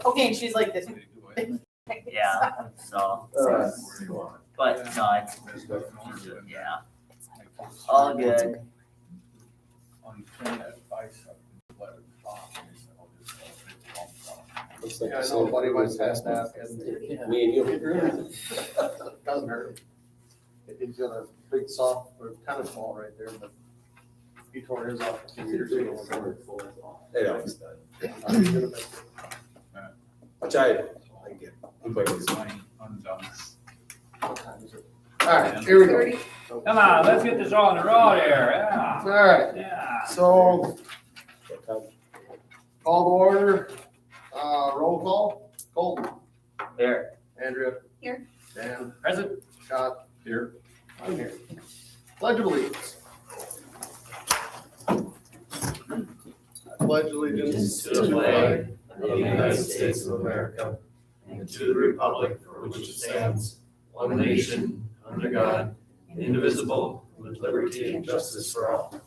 okay, and she's like this. Yeah, so, but no, it's, yeah, all good. Looks like Yeah, I the know a same buddy thing went as past last that, month. and Me and you. doesn't hurt. He's got a big soft or tennis ball right there, but he tore his off a few years ago. It always does. He's gonna miss it. Which I get. But it's What time is it? All right, here we go. Come on, let's get this all on the road here, yeah. All right, Yeah. so call to order, roll call. Colton. There. Andrea. Here. Dan. Present. Scott. Here. I'm here. Pledge of allegiance. I pledge allegiance To the flag of the United States of America and to the republic for which it stands, one nation, under God, indivisible, with liberty and justice for all.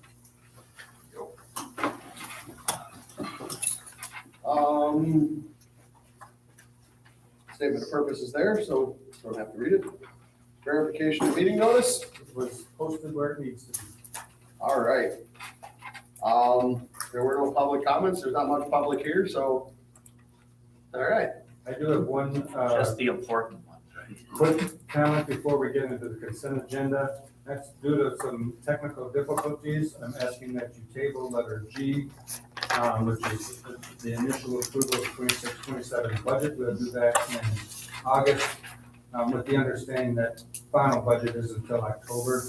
Statement of purpose is there, so don't have to read it. Verification of meeting notice. It was posted where it needs to be. All right. There were no public comments. There's not much public here, so. All right. I do have one Just the important ones, right? quick comment before we get into the consent agenda. That's due to some technical difficulties. I'm asking that you table letter G, which is the initial approval of 26-27 budget. We'll do that in August, with the understanding that final budget is until October.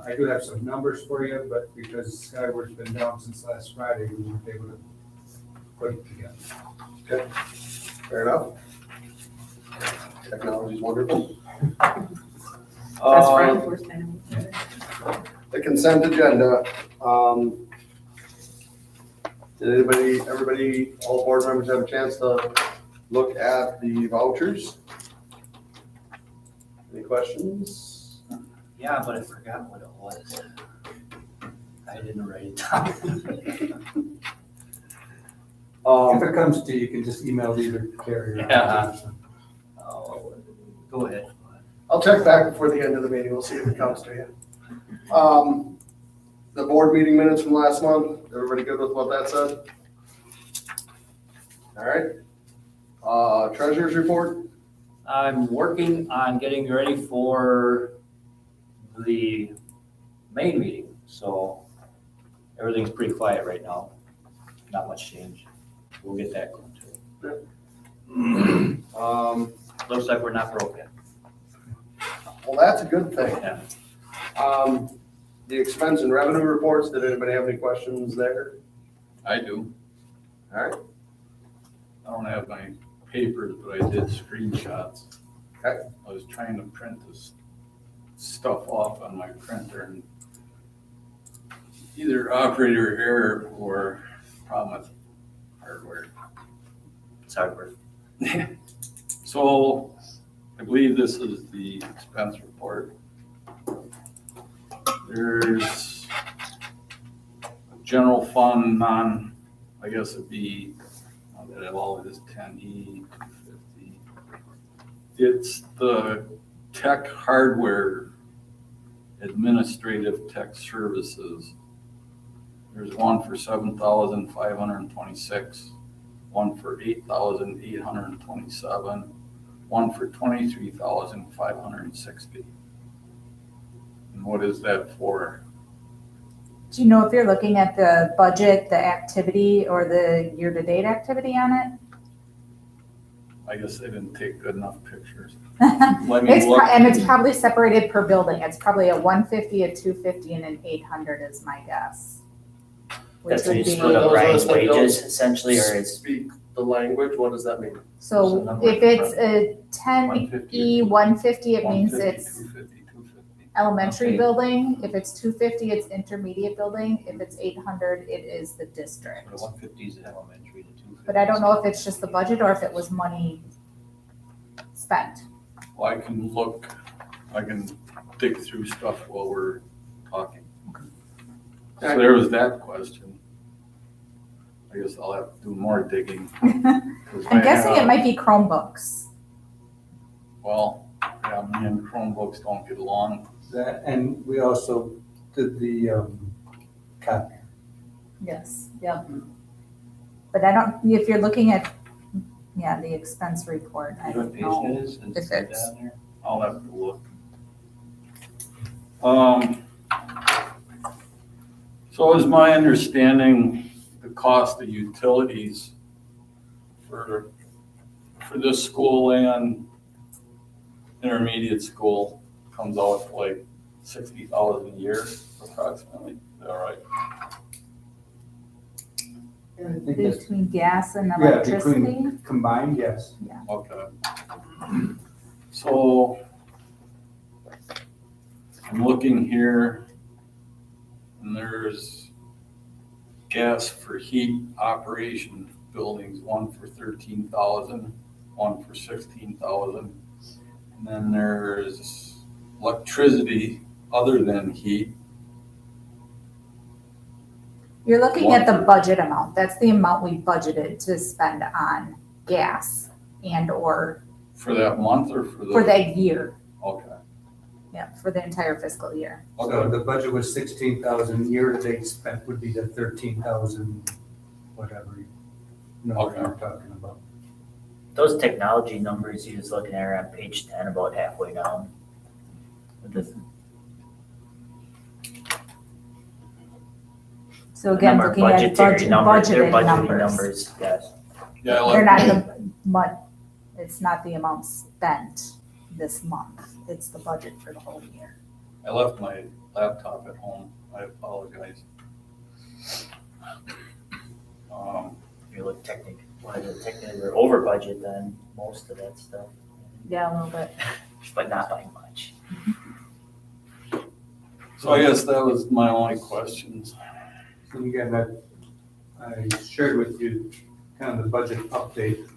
I do have some numbers for you, but because Skyward's been down since last Friday, we weren't able to put it together. Okay. Fair enough. Technology's wonderful. Best friends, worst enemies. The consent agenda. Did everybody, all board members have a chance to look at the vouchers? Any questions? Yeah, but I forgot what it was. I didn't write it down. If it comes to you, you can just email either Carrie or. Yeah. Oh, go ahead. I'll check back before the end of the meeting. We'll see if it comes to you. The board meeting minutes from last month, everybody good with what that said? All right. Treasurer's report. I'm working on getting ready for the main meeting, so everything's pretty quiet right now. Not much change. We'll get that going too. Looks like we're not broken. Well, that's a good thing. Yeah. The expense and revenue reports, did anybody have any questions there? I do. All right. I don't have my papers, but I did screenshots. Okay. I was trying to print this stuff off on my printer and either operator error or problem with hardware. It's hardware. So I believe this is the expense report. There's general fund I guess it'd be, that all of this 10E, 250. It's the tech hardware, administrative tech services. There's one for 7,526, one for 8,827, one for 23,560. And what is that for? Do you know if you're looking at the budget, the activity, or the year-to-date activity on it? I guess they didn't take good enough pictures. And it's probably separated per building. It's probably a 150, a 250, and an 800 is my guess. Which That's when you would be, split up Those Ryan's are the wages essentially, or it's, Speak the language, what does that mean? so if it's a 10E 150, it means 150, it's 250, 250. elementary Okay. building. If it's 250, it's intermediate building. If it's 800, it is the district. the 150 is elementary, the 250. But I don't know if it's just the budget or if it was money spent. Well, I can dig through stuff while we're talking. So there was that question. I guess I'll have to do more digging. 'Cause I'm I guessing it have- might be Chromebooks. Well, yeah, me and Chromebooks don't get along. That, and we also did the copy. Yes, yep. But I don't, if you're looking at, yeah, the expense report, I You know what don't page know. that is? Is if it it's- down there? I'll have to look. So is my understanding, the cost of utilities for this school and intermediate school comes out to like 60,000 a year approximately, is that right? Between gas and Yeah, electricity? between combined, yes. Okay. So I'm looking here and there's gas for heat operation buildings, one for 13,000, one for 16,000. And then there's electricity other than heat. You're looking at the budget amount. That's the amount we budgeted to spend on gas and or For that month or for the? for that year. Okay. Yeah, for the entire fiscal year. So Okay. the budget was 16,000, year-to-date spent would be the 13,000, whatever number you're talking about. Those technology numbers you was looking at are on page 10, about halfway down. So again, Number looking at budgetary numbers, they're budgeted budgeted numbers. numbers, yes. Yeah, I They're left, not it's not the amount spent this month. It's the budget for the whole year. I left my laptop at home. I apologize. If you look technically, we're over budget then, most of that stuff, Yeah, a little bit. but not by much. So I guess that was my only questions. And again, I shared with you kind of the budget update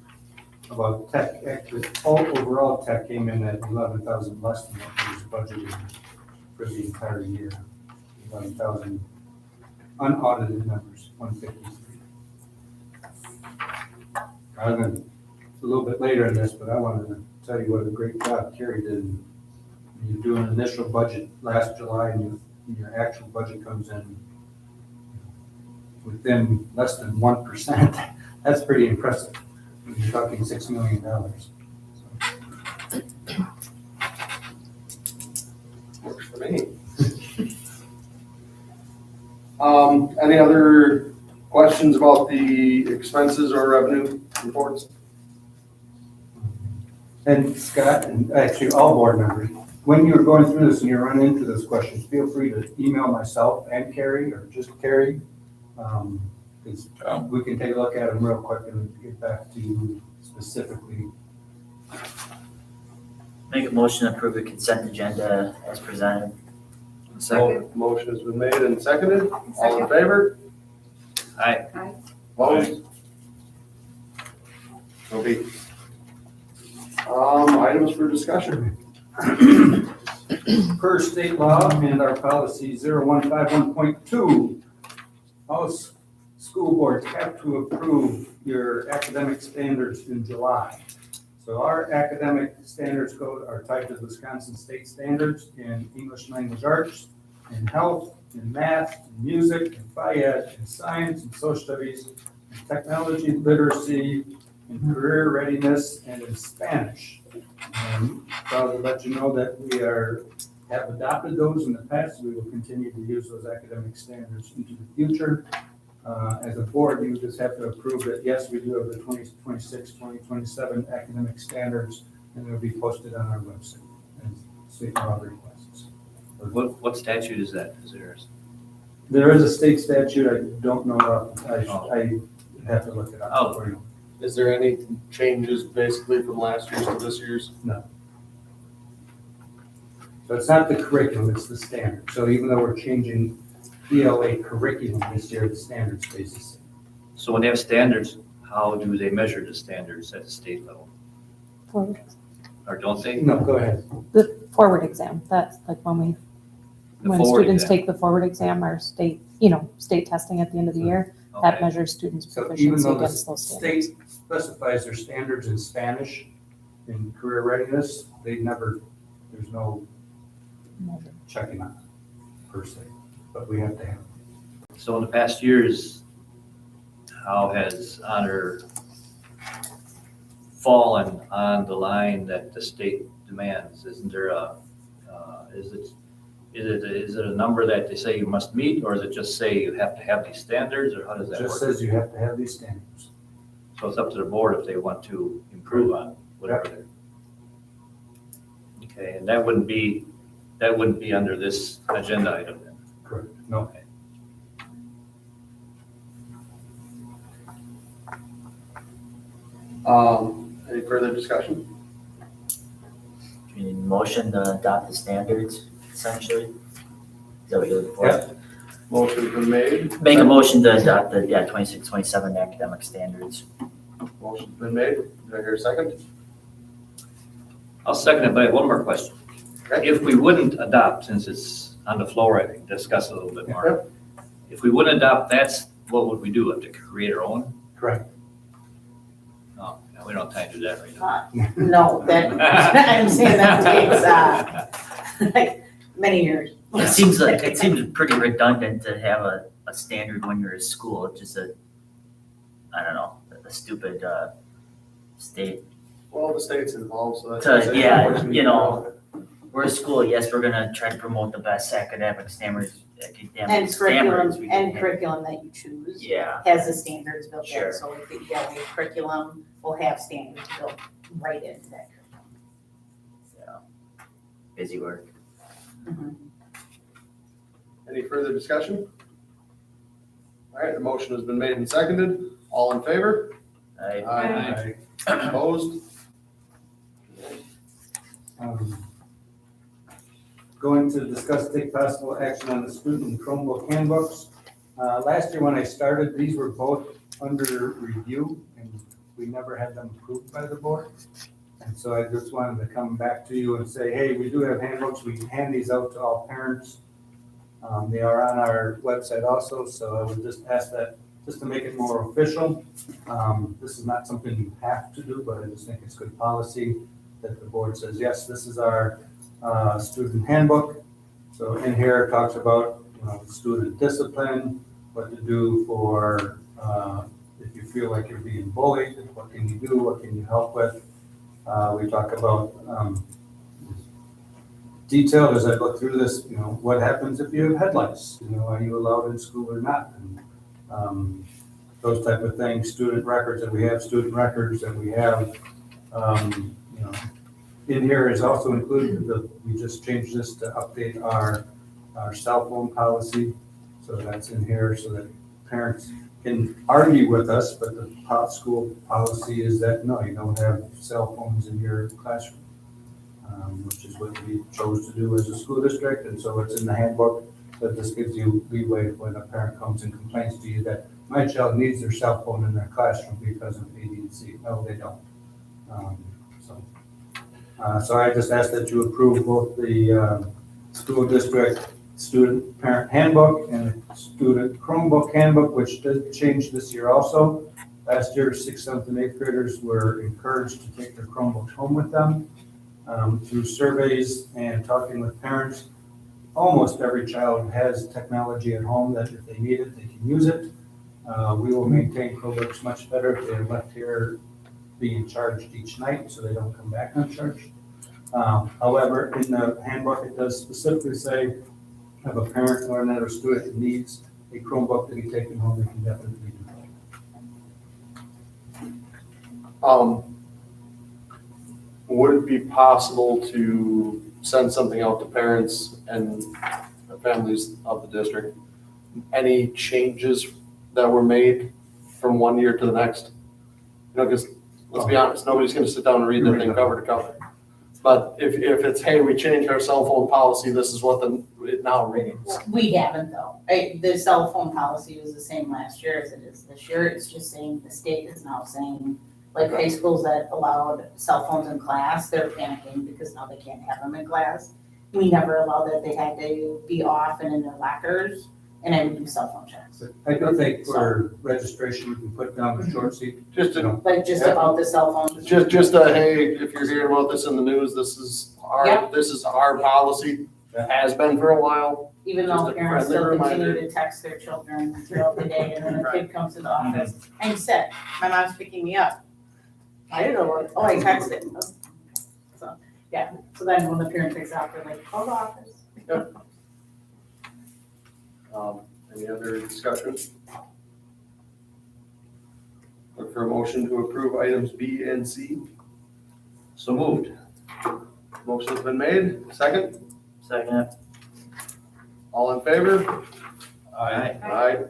about tech. Actually, overall tech came in at 11,000 less than what was budgeted for the entire year. 11,000 unaudited numbers, 153. I'm going a little bit later in this, but I wanted to tell you what a great job Carrie did. You do an initial budget last July and your actual budget comes in within less than 1%. That's pretty impressive. You're talking $6 million. Works for me. Any other questions about the expenses or revenue reports? And Scott, and actually all board members, when you're going through this and you run into those questions, feel free to email myself and Carrie, or just Carrie. Because we can take a look at them real quick and get back to you specifically. Make a motion to approve the consent agenda as presented. Motion has been made and seconded. All in favor? Aye. Opposed? So be. Items for discussion. Per state law and our policy 0151.2, all school boards have to approve your academic standards in July. So our academic standards code are tied to the Wisconsin state standards in English language arts, in health, in math, in music, in FIED, in science, in social studies, in technology literacy, in career readiness, and in Spanish. And proud to let you know that we have adopted those in the past. We will continue to use those academic standards into the future. As a board, you just have to approve that, yes, we do have the 2026, 2027 academic standards, and they'll be posted on our website as state law requests. What statute is that? Is There is a state statute, I don't know, I have to look it up for you. Is there any changes basically from last year's to this year's? So it's not the curriculum, it's the standard. So even though we're changing ELA curriculum this year, the standard stays the same. So when they have standards, how do they measure the standards at the state level? Forward. Or don't they? No, go ahead. The forward exam, that's like The when forward students exam. take the forward exam or state testing at the end of the year, that Okay. measures students' So even proficiency though the against those standards. state specifies their standards in Spanish in career readiness, there's no Measure. checking on it per se, but we have to have. So in the past years, how has honor fallen on the line that the state demands? Isn't there is it a number that they say you must meet, or is it just say you have to have these standards, or how does It that just work? says you have to have these standards. So it's up to the board if they want to improve on whatever they're. Okay, and that wouldn't be under this agenda item then? Correct. No. Any further discussion? You need a motion to adopt the standards, essentially? Is that what you're looking for? Yeah. Motion's been made. Make a motion to adopt the, 26, 27 academic standards. Motion's been made. Do I hear a second? I'll second it, but I have one more question. Okay. If we wouldn't adopt, since it's on the floor, I can discuss it a little bit more. If we wouldn't adopt, what would we do? Have to create our own? Correct. No, we don't have time to do that right now. No, I'm saying that takes, like, many years. It seems pretty redundant to have a standard when you're at school. It's just I don't know, a stupid state. Well, the state's involved, so that's. Yeah, you know, we're a school, yes, we're gonna try to promote the best academic standards we And can. curriculum that you choose Yeah, has the standards built in, Sure. so like the ELA curriculum will have standards built right into that curriculum. busy work. Any further discussion? All right, the motion has been made and seconded. All in favor? I Opposed? Going to discuss take possible action on the student Chromebook handbooks. Last year when I started, these were both under review and we never had them approved by the board. And so I just wanted to come back to you and say, hey, we do have handbooks. We hand these out to all parents. They are on our website also, so I would just ask that just to make it more official. This is not something you have to do, but I just think it's good policy that the board says, yes, this is our student handbook. So in here it talks about student discipline, what to do for if you feel like you're being bullied, what can you do, what can you help with. We talk about detailed as I look through this, what happens if you have headlights? Are you allowed in school or not? And those type of things, student records that we have, in here is also included, we just changed this to update our cell phone policy. So that's in here so that parents can argue with us, but the school policy is that no, you don't have cell phones in your classroom, which is what we chose to do as a school district. And so it's in the handbook that this gives you leeway when a parent comes and complains to you that my child needs their cell phone in their classroom because of A, B, and C. No, they don't. So I just ask that you approve both the school district student parent handbook and the student Chromebook handbook, which did change this year also. Last year, 6th, 7th, and 8th graders were encouraged to take their Chromebooks home with them. Through surveys and talking with parents, almost every child has technology at home that if they need it, they can use it. We will maintain Chromebooks much better if they're left here being charged each night so they don't come back uncharged. However, in the handbook, it does specifically say if a parent or another student needs a Chromebook to be taken home, they can definitely do that. Would it be possible to send something out to parents and the families of the district? Any changes that were made from one year to the next? Because let's be honest, nobody's gonna sit down and read that thing cover to cover. But if it's, hey, we changed our cell phone policy, this is what it now reads. We haven't though. The cell phone policy was the same last year as it is this year. It's just saying the state is now saying, like high schools that allowed cell phones in class, they're panicking because now they can't have them in class. We never allowed that. They had to be off and in their lockers. and I would do cell phone checks. I do think for registration, we can put down the short seat. Just to, Like just Yeah. about the cell phones. just a, hey, if you're hearing about this in the news, Yep. this is our policy. It has been for a while. Even Just though a parents friendly still continue reminder. to text their children throughout the day, and then a kid comes to the Mm-hmm. office, I'm sick, my mom's picking me up. I didn't know what, oh, I texted. So, yeah, so then when the parent picks up, they're like, call the office. Any other discussion? Look for a motion to approve items B and C. So moved. Motion's been made. Second, Second. all in favor? Aye. Aye.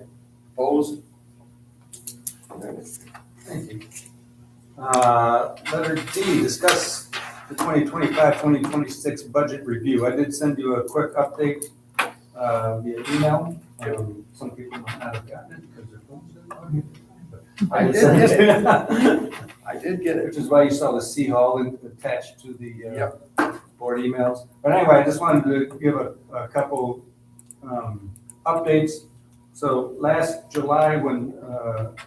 Opposed? Thank you. Letter D, discuss the 2025-2026 budget review. I did send you a quick update via email. Some people might not have gotten it because their phones didn't log in. But I did did send get it. I did get it. Which is why you saw the C Hall attached to the board emails. But anyway, I just wanted to give a couple updates. So last July, when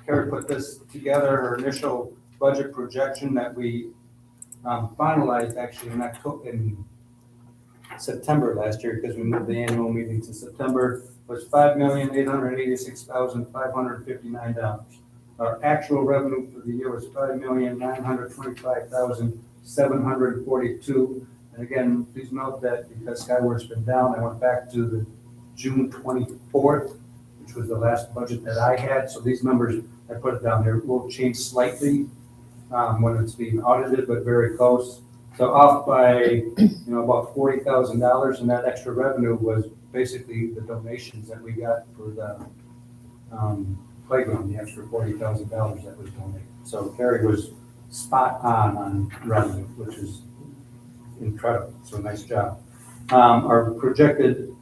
Carrie put this together, her initial budget projection that we finalized actually in September last year, because we moved the annual meeting to September, was $5,886,559. Our actual revenue for the year was $5,925,742. And again, please note that because Skyward's been down, I went back to the June 24th, which was the last budget that I had. So these numbers, I put it down there, will change slightly when it's being audited, but very close. So off by, about $40,000, and that extra revenue was basically the donations that we got for the playground, the extra $40,000 that was donated. So Carrie was spot on revenue, which is incredible. So nice job. Our projected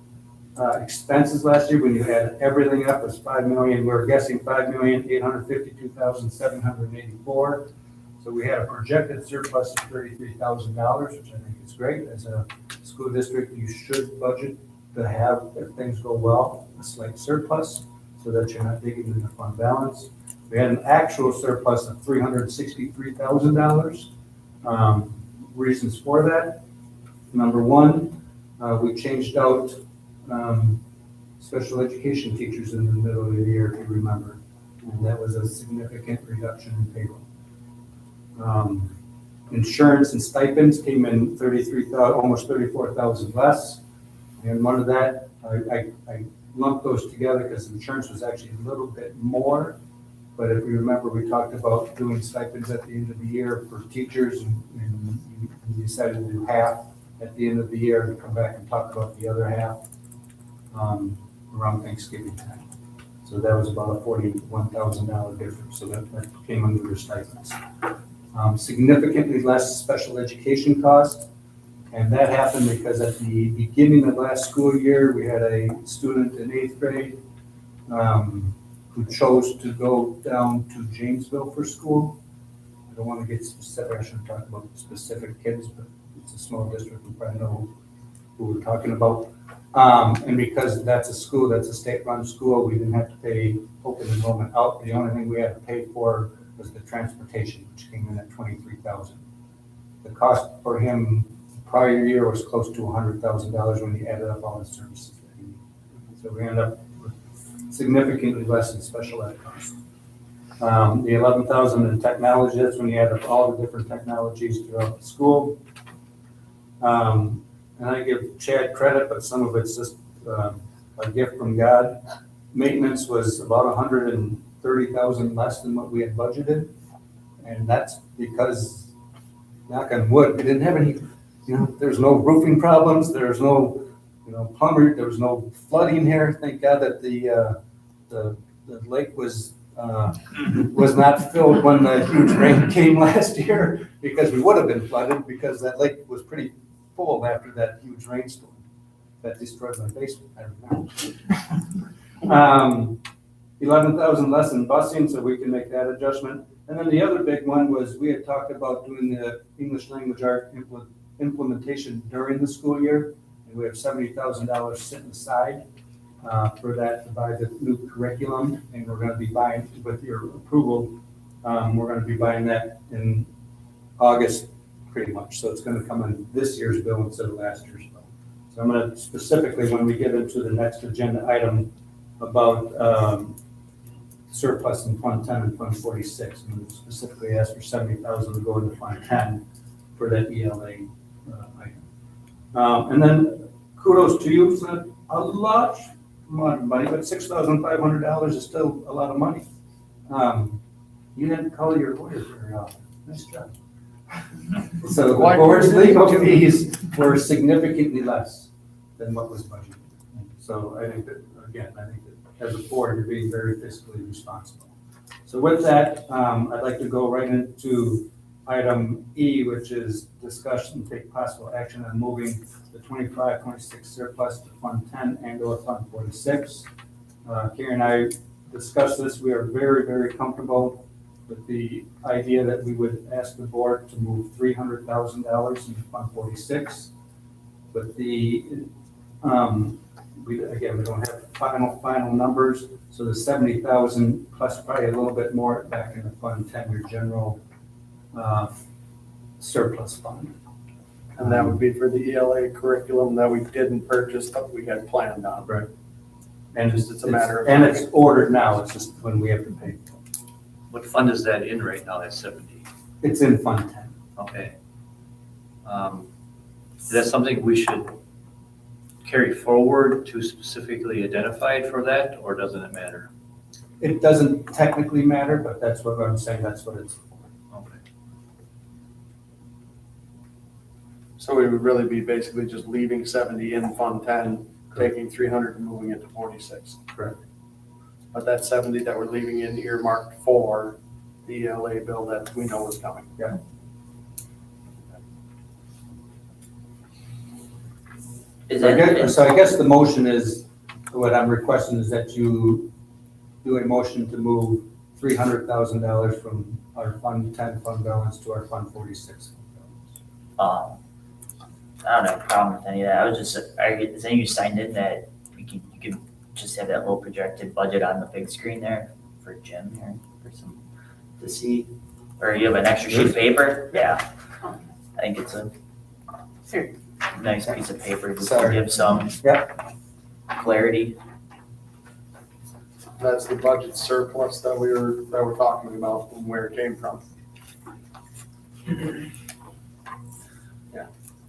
expenses last year, when you add everything up, was $5 million. We were guessing $5,852,784. So we had a projected surplus of $33,000, which I think is great. As a school district, you should budget to have, if things go well, a slight surplus so that you're not digging into fund balance. We had an actual surplus of $363,000. Reasons for that. Number one, we changed out special education teachers in the middle of the year, if you remember. And that was a significant reduction in payroll. Insurance and stipends came in almost 34,000 less. And one of that, I lumped those together because insurance was actually a little bit more. But if you remember, we talked about doing stipends at the end of the year for teachers, and we decided to do half at the end of the year and come back and talk about the other half around Thanksgiving time. So that was about a $41,000 difference. So that came under your stipends. Significantly less special education cost. And that happened because at the beginning of last school year, we had a student in 8th grade who chose to go down to Janesville for school. I don't want to get specific, I shouldn't talk about specific kids, but it's a small district, we probably know who we're talking about. And because that's a school, that's a state-run school, we didn't have to pay open enrollment out. The only thing we had to pay for was the transportation, which came in at $23,000. The cost for him prior year was close to $100,000 when you added up all the services that he needed. So we ended up with significantly less in special ed costs. The $11,000 in technology, that's when you add up all the different technologies throughout the school. And I give Chad credit, but some of it's just a gift from God. Maintenance was about $130,000 less than what we had budgeted. And that's because, knock on wood, we didn't have any, there's no roofing problems, there's no, plumber, there was no flooding here. Thank God that the lake was not filled when the huge rain came last year, because we would have been flooded, because that lake was pretty full after that huge rainstorm that destroyed my basement. I remember. 11,000 less in busing, so we can make that adjustment. And then the other big one was we had talked about doing the English language art implementation during the school year, and we have $70,000 sitting aside. for that to buy the new curriculum, and we're gonna be buying, with your approval, we're gonna be buying that in August, pretty much. So it's gonna come in this year's bill instead of last year's bill. So I'm gonna specifically, when we get into the next agenda item about surplus in Fund 10 and Fund 46, I'm gonna specifically ask for 70,000 to go into Fund 10 for that ELA item. And then kudos to you, it's not a lot of money, but $6,500 is still a lot of money. You didn't call your lawyer very often. Nice job. So the board's legal fees were significantly less than what was budgeted. So I think that, again, as a board, you're being very fiscally responsible. So with that, I'd like to go right into item E, which is discussion and take possible action on moving the 25-26 surplus to Fund 10 and or Fund 46. Karen and I discussed this. We are very, very comfortable with the idea that we would ask the board to move $300,000 into Fund 46. But we don't have final numbers, so the 70,000 plus probably a little bit more back in the Fund 10, your general surplus fund. And that would be for the ELA curriculum that we didn't purchase, but we had planned on. Right. And It's a matter of. and it's ordered now, it's just when we have to pay. What fund is that in right now, that 70? It's in Fund 10. Okay. Is that something we should carry forward to specifically identified for that, or doesn't it matter? It doesn't technically matter, but that's what I'm saying, that's what it's for. Okay. So we would really be basically just leaving 70 in Fund 10, taking 300 and moving it to 46. Correct. But that 70 that we're leaving in earmarked for the ELA bill that we know is coming. Yeah. Is So I that, guess the motion is, what I'm requesting is that you do a motion to move $300,000 from our Fund 10 fund balance to our Fund 46 fund balance. I don't have a problem with any of that. I was just, is any of you signed in that you can just have that little projected budget on the big screen there for Jim here, for some, to see? Or you have an extra sheet of paper? Yeah. I think it's a Sure. nice piece of paper just to Sorry. give some clarity. That's the budget surplus that we're talking about and where it came from.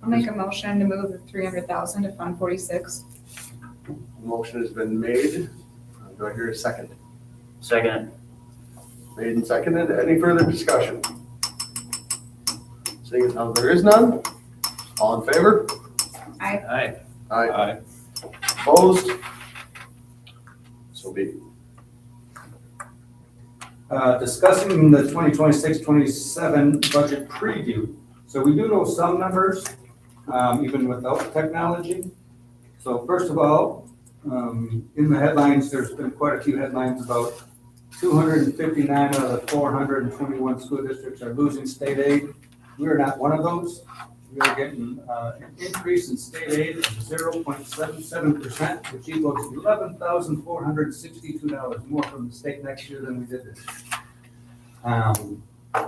I'll make a motion to move the 300,000 to Fund 46. The motion has been made. Do I hear a second? Second, Made and seconded. Any further discussion? Seeing as how there is none, all in favor? Aye. Aye. Opposed? So be it. Discussing the 2026-27 budget preview. So we do know some numbers, even without technology. So first of all, in the headlines, there's been quite a few headlines about 259 out of the 421 school districts are losing state aid. We are not one of those. We are getting an increase in state aid of 0.77%, which equals $11,462 more from the state next year than we did this,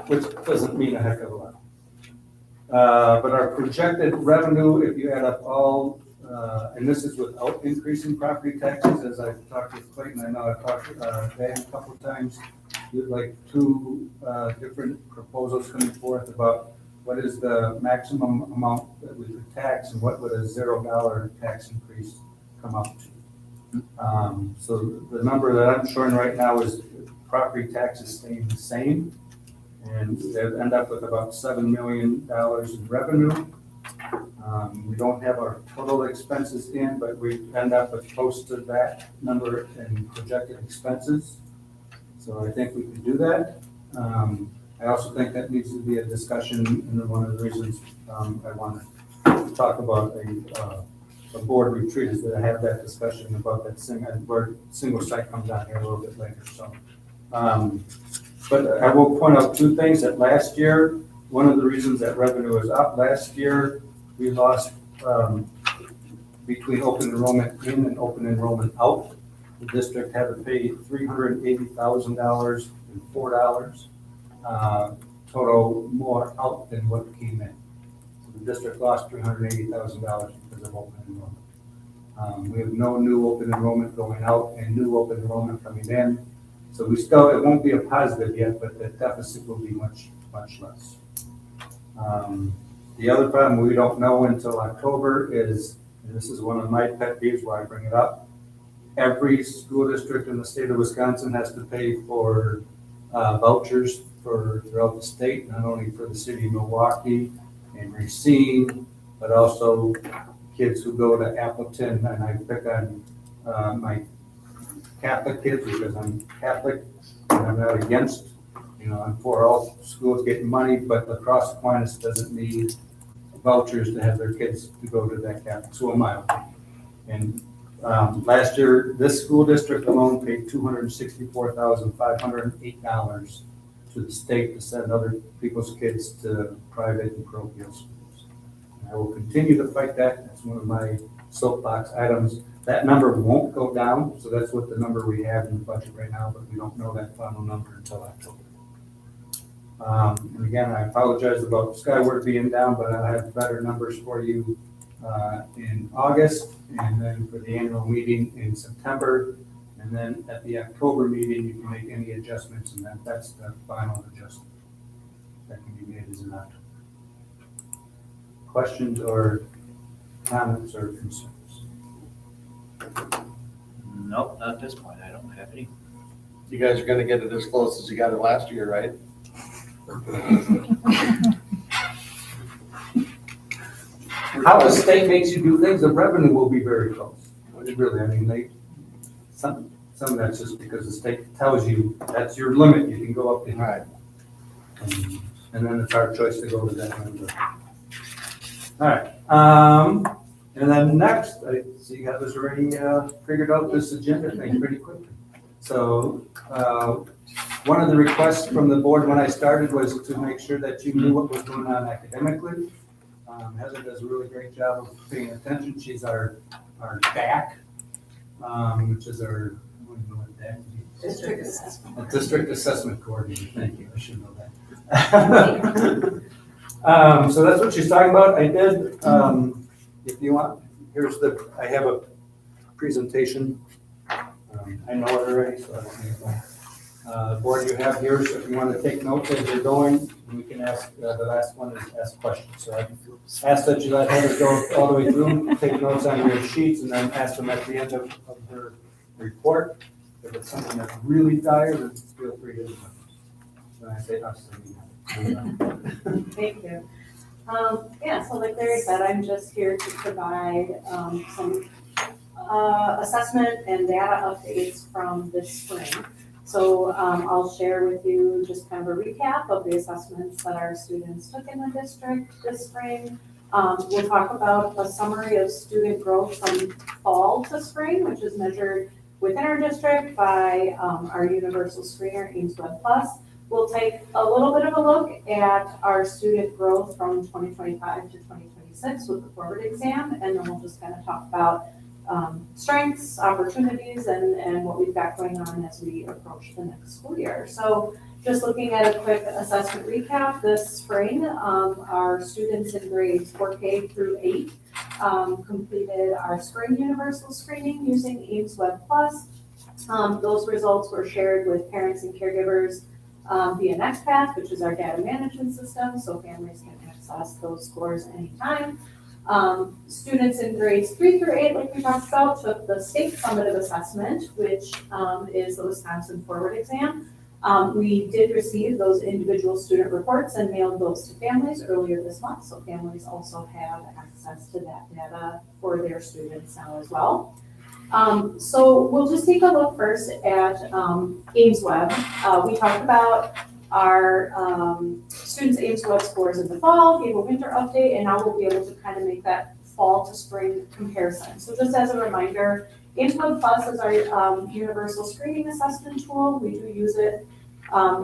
which doesn't mean a heck of a lot. But our projected revenue, if you add up all, and this is without increasing property taxes, as I've talked with Clayton, I know I've talked with Dan a couple of times, with like two different proposals coming forth about what is the maximum amount that we could tax and what would a $0 tax increase come up to. So the number that I'm showing right now is property taxes staying the same, and they'll end up with about $7 million in revenue. We don't have our total expenses in, but we end up with close to that number in projected expenses. So I think we can do that. I also think that needs to be a discussion, and one of the reasons I want to talk about a board retreat is that I have that discussion about that where single site comes out here a little bit later. So, but I will point out two things. That last year, one of the reasons that revenue is up last year, we lost between open enrollment in and open enrollment out. The district had to pay $380,000 and $4, total more out than what came in. So the district lost $380,000 because of open enrollment. We have no new open enrollment going out and new open enrollment coming in. So we still, it won't be a positive yet, but the deficit will be much, much less. The other problem we don't know until October is, and this is one of my pet peeves why I bring it up, every school district in the state of Wisconsin has to pay for vouchers for throughout the state, not only for the city of Milwaukee and Racine, but also kids who go to Appleton, and I pick on my Catholic kids because I'm Catholic and I'm not against, I'm for all schools getting money, but La Crosse Aquinas doesn't need vouchers to have their kids to go to that Catholic school, in my opinion. And last year, this school district alone paid $264,508 to the state to send other people's kids to private and parochial schools. And I will continue to fight that. That's one of my soapbox items. That number won't go down, so that's what the number we have in the budget right now, but we don't know that final number until October. And again, I apologize about Skyward being down, but I'll have better numbers for you in August, and then for the annual meeting in September, and then at the October meeting, you can make any adjustments, and that's the final adjustment that can be made as an October. Questions or comments or concerns? Nope, not at this point. I don't have any. You guys are gonna get it as close as you got it last year, right? How the state makes you do things, the revenue will be very close. Really, I mean, some of that's just because the state tells you that's your limit, you can go up to. Right. And then it's our choice to go to that number. All right, and then next, I see you guys already figured out this agenda thing pretty quickly. So, one of the requests from the board when I started was to make sure that you knew what was going on academically. Heather does a really great job of paying attention. She's our DAC, which is our, I don't know what DAC means. District assessment. A district assessment coordinator. Thank you. I should know that. So that's what she's talking about. I did, if you want, I have a presentation. I know it already, so I don't need one. Board, you have yours. If you want to take notes as you're going, we can ask, the last one is ask questions. So I ask that you let Heather go all the way through, take notes on your sheets, and then ask them at the end of her report. If it's something that's really dire, then feel free to. When I say us, I mean. Thank you. Yeah, so like Larry said, I'm just here to provide some assessment and data updates from this spring. So I'll share with you just kind of a recap of the assessments that our students took in the district this spring. We'll talk about a summary of student growth from fall to spring, which is measured within our district by our universal screener, AimsWeb Plus. We'll take a little bit of a look at our student growth from 2025 to 2026 with the forward exam, and then we'll just kind of talk about strengths, opportunities, and what we've got going on as we approach the next school year. So just looking at a quick assessment recap, this spring, our students in grades 4K through 8 completed our spring universal screening using AimsWeb Plus. Those results were shared with parents and caregivers via NextPath, which is our data management system, so families can access those scores anytime. Students in grades 3 through 8, like we talked about, took the state summative assessment, which is the Wisconsin forward exam. We did receive those individual student reports and mailed those to families earlier this month, so families also have access to that data for their students now as well. So we'll just take a look first at AimsWeb. We talked about our students' AimsWeb scores in the fall, gave a winter update, and now we'll be able to kind of make that fall to spring comparison. So just as a reminder, AimsWeb Plus is our universal screening assessment tool. We do use it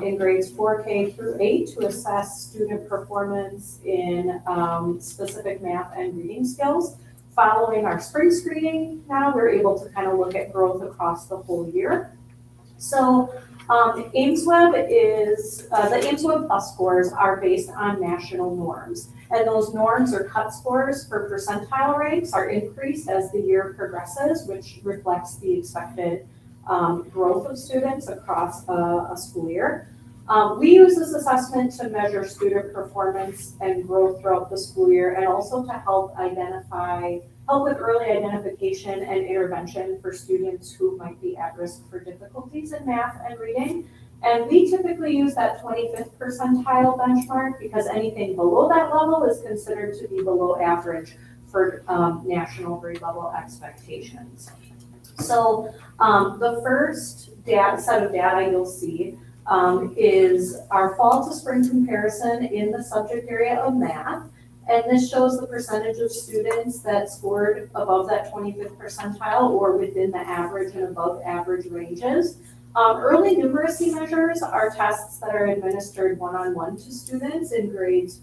in grades 4K through 8 to assess student performance in specific math and reading skills. following our spring screening now, we're able to kind of look at growth across the whole year. So AimsWeb is, the AimsWeb Plus scores are based on national norms. And those norms or cut scores for percentile ranks are increased as the year progresses, which reflects the expected growth of students across a school year. We use this assessment to measure student performance and growth throughout the school year, and also to help with early identification and intervention for students who might be at risk for difficulties in math and reading. And we typically use that 25th percentile benchmark because anything below that level is considered to be below average for national grade level expectations. So the first set of data you'll see is our fall to spring comparison in the subject area of math. And this shows the percentage of students that scored above that 25th percentile or within the average and above average ranges. Early numeracy measures are tests that are administered one-on-one to students in grades,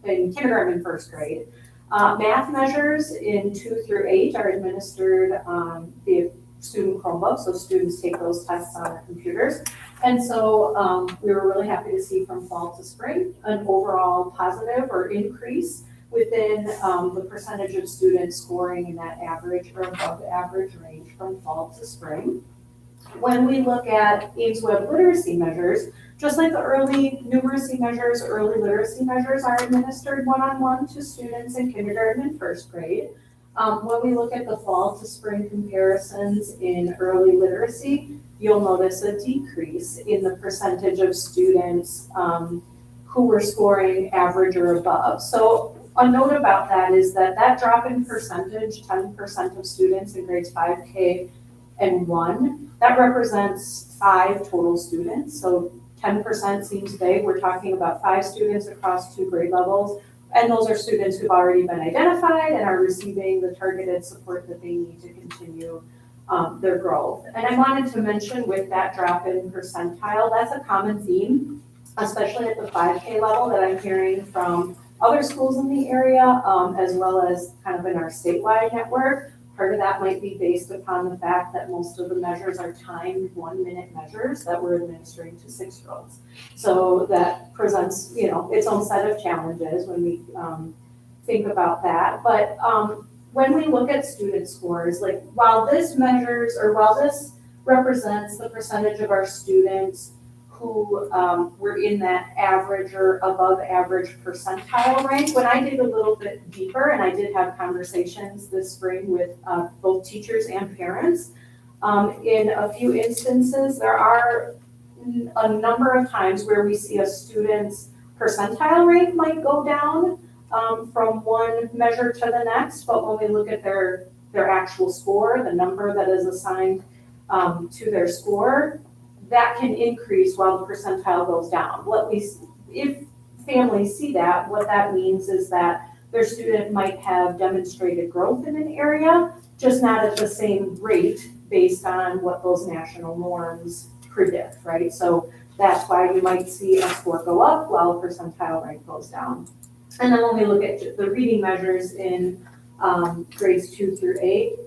in kindergarten and first grade. Math measures in 2 through 8 are administered via student Chromebook, so students take those tests on their computers. And so we were really happy to see from fall to spring an overall positive or increase within the percentage of students scoring in that average or above average range from fall to spring. When we look at AimsWeb literacy measures, just like the early numeracy measures, early literacy measures are administered one-on-one to students in kindergarten and first grade. When we look at the fall to spring comparisons in early literacy, you'll notice a decrease in the percentage of students who were scoring average or above. So a note about that is that drop in percentage, 10% of students in grades 5K and 1, that represents 5 total students. So 10% seems big. We're talking about 5 students across 2 grade levels. And those are students who've already been identified and are receiving the targeted support that they need to continue their growth. And I wanted to mention with that drop in percentile, that's a common theme, especially at the 5K level that I'm hearing from other schools in the area, as well as kind of in our statewide network. Part of that might be based upon the fact that most of the measures are timed 1-minute measures that we're administering to 6-year-olds. So that presents, its own set of challenges when we think about that. But when we look at student scores, like while this represents the percentage of our students who were in that average or above average percentile rank, when I dig a little bit deeper, and I did have conversations this spring with both teachers and parents, in a few instances, there are a number of times where we see a student's percentile rank might go down from one measure to the next, but when we look at their actual score, the number that is assigned to their score, that can increase while the percentile goes down. If families see that, what that means is that their student might have demonstrated growth in an area, just not at the same rate based on what those national norms predict, right? So that's why you might see a score go up while a percentile rank goes down. And then when we look at the reading measures in grades 2 through 8,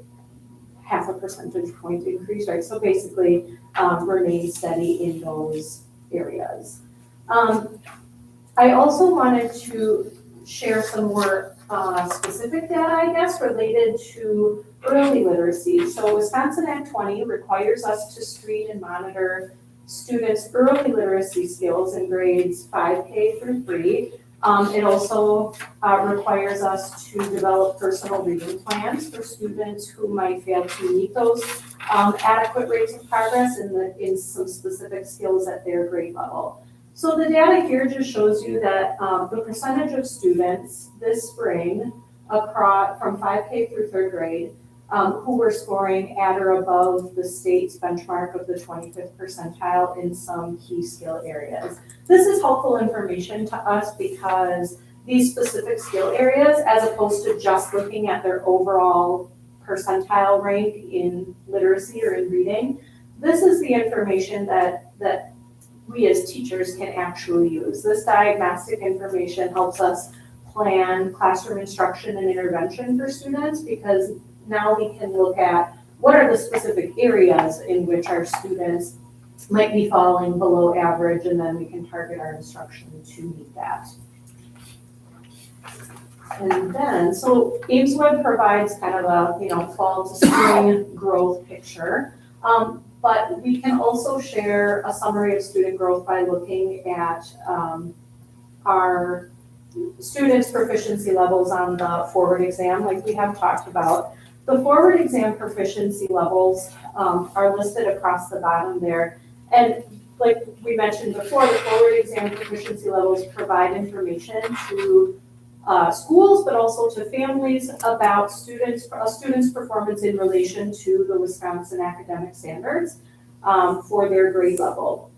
0.5 percentage point increase, right? So basically remain steady in those areas. I also wanted to share some more specific data, I guess, related to early literacy. So Wisconsin Act 20 requires us to screen and monitor students' early literacy skills in grades 5K through 3. It also requires us to develop personal reading plans for students who might fail to meet those adequate rates of progress in some specific skills at their grade level. So the data here just shows you that the percentage of students this spring across from 5K through 3rd grade who were scoring at or above the state's benchmark of the 25th percentile in some key skill areas. This is helpful information to us because these specific skill areas, as opposed to just looking at their overall percentile rank in literacy or in reading, this is the information that we as teachers can actually use. This diagnostic information helps us plan classroom instruction and intervention for students, because now we can look at what are the specific areas in which our students might be falling below average, and then we can target our instruction to meet that. And then, so AimsWeb provides kind of a, fall to spring growth picture. But we can also share a summary of student growth by looking at our students' proficiency levels on the forward exam, like we have talked about. The forward exam proficiency levels are listed across the bottom there. And like we mentioned before, the forward exam proficiency levels provide information to schools, but also to families about students' performance in relation to the Wisconsin academic standards for their grade level.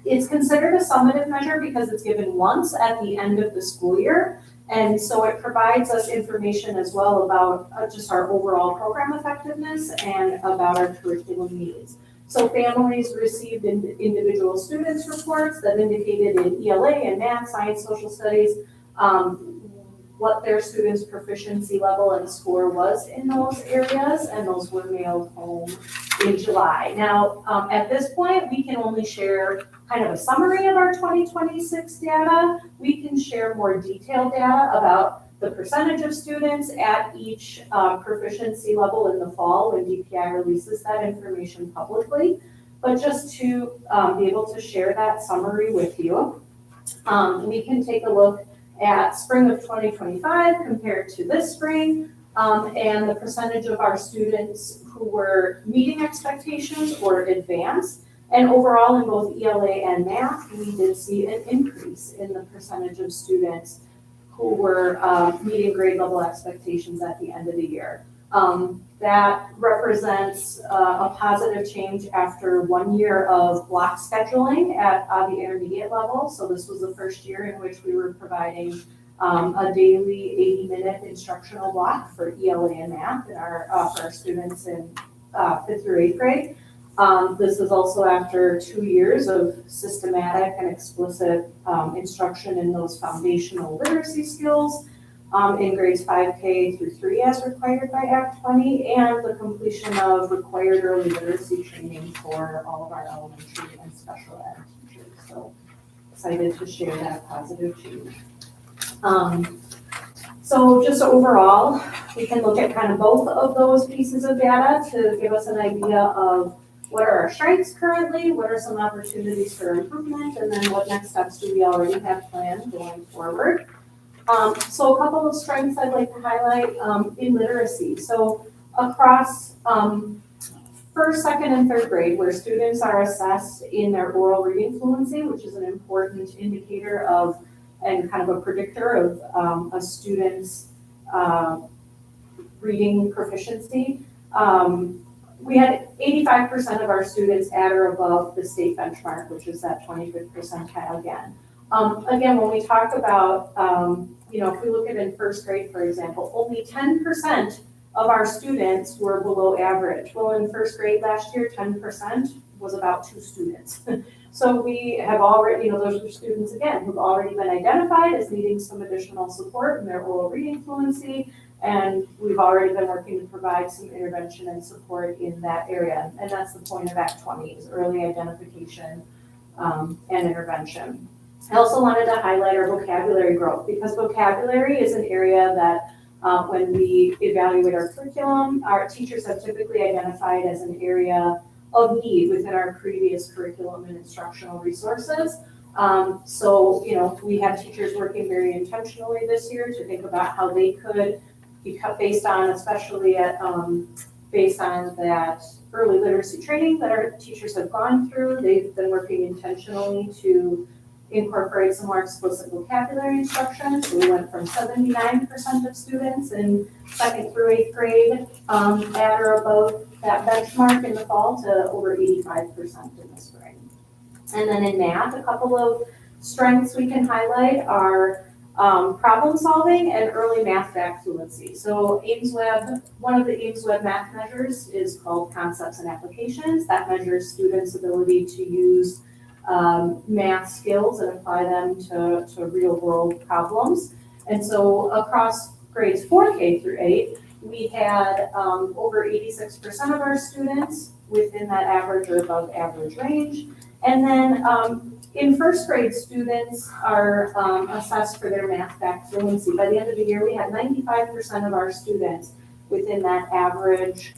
It's considered a summative measure because it's given once at the end of the school year. And so it provides us information as well about just our overall program effectiveness and about our curriculum needs. So families received individual students reports that indicated in ELA and math, science, social studies, what their students' proficiency level and score was in those areas, and those were mailed home in July. Now, at this point, we can only share kind of a summary of our 2026 data. We can share more detailed data about the percentage of students at each proficiency level in the fall when DPI releases that information publicly. But just to be able to share that summary with you, we can take a look at spring of 2025 compared to this spring, and the percentage of our students who were meeting expectations or advanced. And overall, in both ELA and math, we did see an increase in the percentage of students who were meeting grade level expectations at the end of the year. That represents a positive change after 1 year of block scheduling at the intermediate level. So this was the first year in which we were providing a daily 80-minute instructional block for ELA and math for our students in 5th through 8th grade. This is also after 2 years of systematic and explicit instruction in those foundational literacy skills in grades 5K through 3 as required by Act 20, and the completion of required early literacy training for all of our elementary and special ed teachers. So excited to share that positive change. So just overall, we can look at kind of both of those pieces of data to give us an idea of what are our strengths currently, what are some opportunities for improvement, and then what next steps do we already have planned going forward. So a couple of strengths I'd like to highlight in literacy. So across first, second, and third grade, where students are assessed in their oral reading fluency, which is an important indicator of and kind of a predictor of a student's reading proficiency. We had 85% of our students at or above the state benchmark, which is that 25th percentile again. Again, when we talk about, if we look at in first grade, for example, only 10% of our students were below average. Well, in first grade last year, 10% was about 2 students. So we have already, those are students, again, who've already been identified as needing some additional support in their oral reading fluency, and we've already been working to provide some intervention and support in that area. And that's the point of Act 20, is early identification and intervention. I also wanted to highlight our vocabulary growth, because vocabulary is an area that when we evaluate our curriculum, our teachers have typically identified as an area of need within our previous curriculum and instructional resources. So, we have teachers working very intentionally this year to think about how they could, based on that early literacy training that our teachers have gone through, they've been working intentionally to incorporate some more explicit vocabulary instruction. So we went from 79% of students in 2nd through 8th grade at or above that benchmark in the fall to over 85% in the spring. And then in math, a couple of strengths we can highlight are problem solving and early math fact fluency. So one of the AimsWeb math measures is called Concepts and Applications. That measures students' ability to use math skills and apply them to real world problems. And so across grades 4K through 8, we had over 86% of our students within that average or above average range. And then in first grade, students are assessed for their math fact fluency. By the end of the year, we had 95% of our students within that average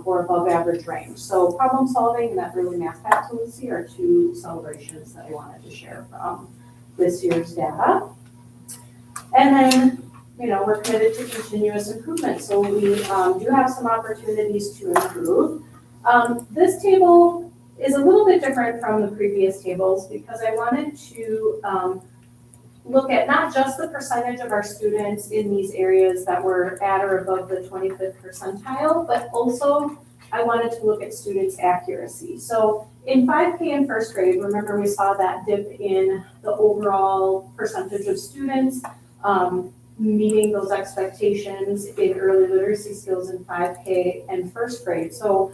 or above average range. So problem solving and that really math fact fluency are two celebrations that I wanted to share from this year's data. And then, we're committed to continuous improvement. So we do have some opportunities to improve. This table is a little bit different from the previous tables because I wanted to look at not just the percentage of our students in these areas that were at or above the 25th percentile, but also I wanted to look at students' accuracy. So in 5K in first grade, remember we saw that dip in the overall percentage of students meeting those expectations in early literacy skills in 5K and first grade. So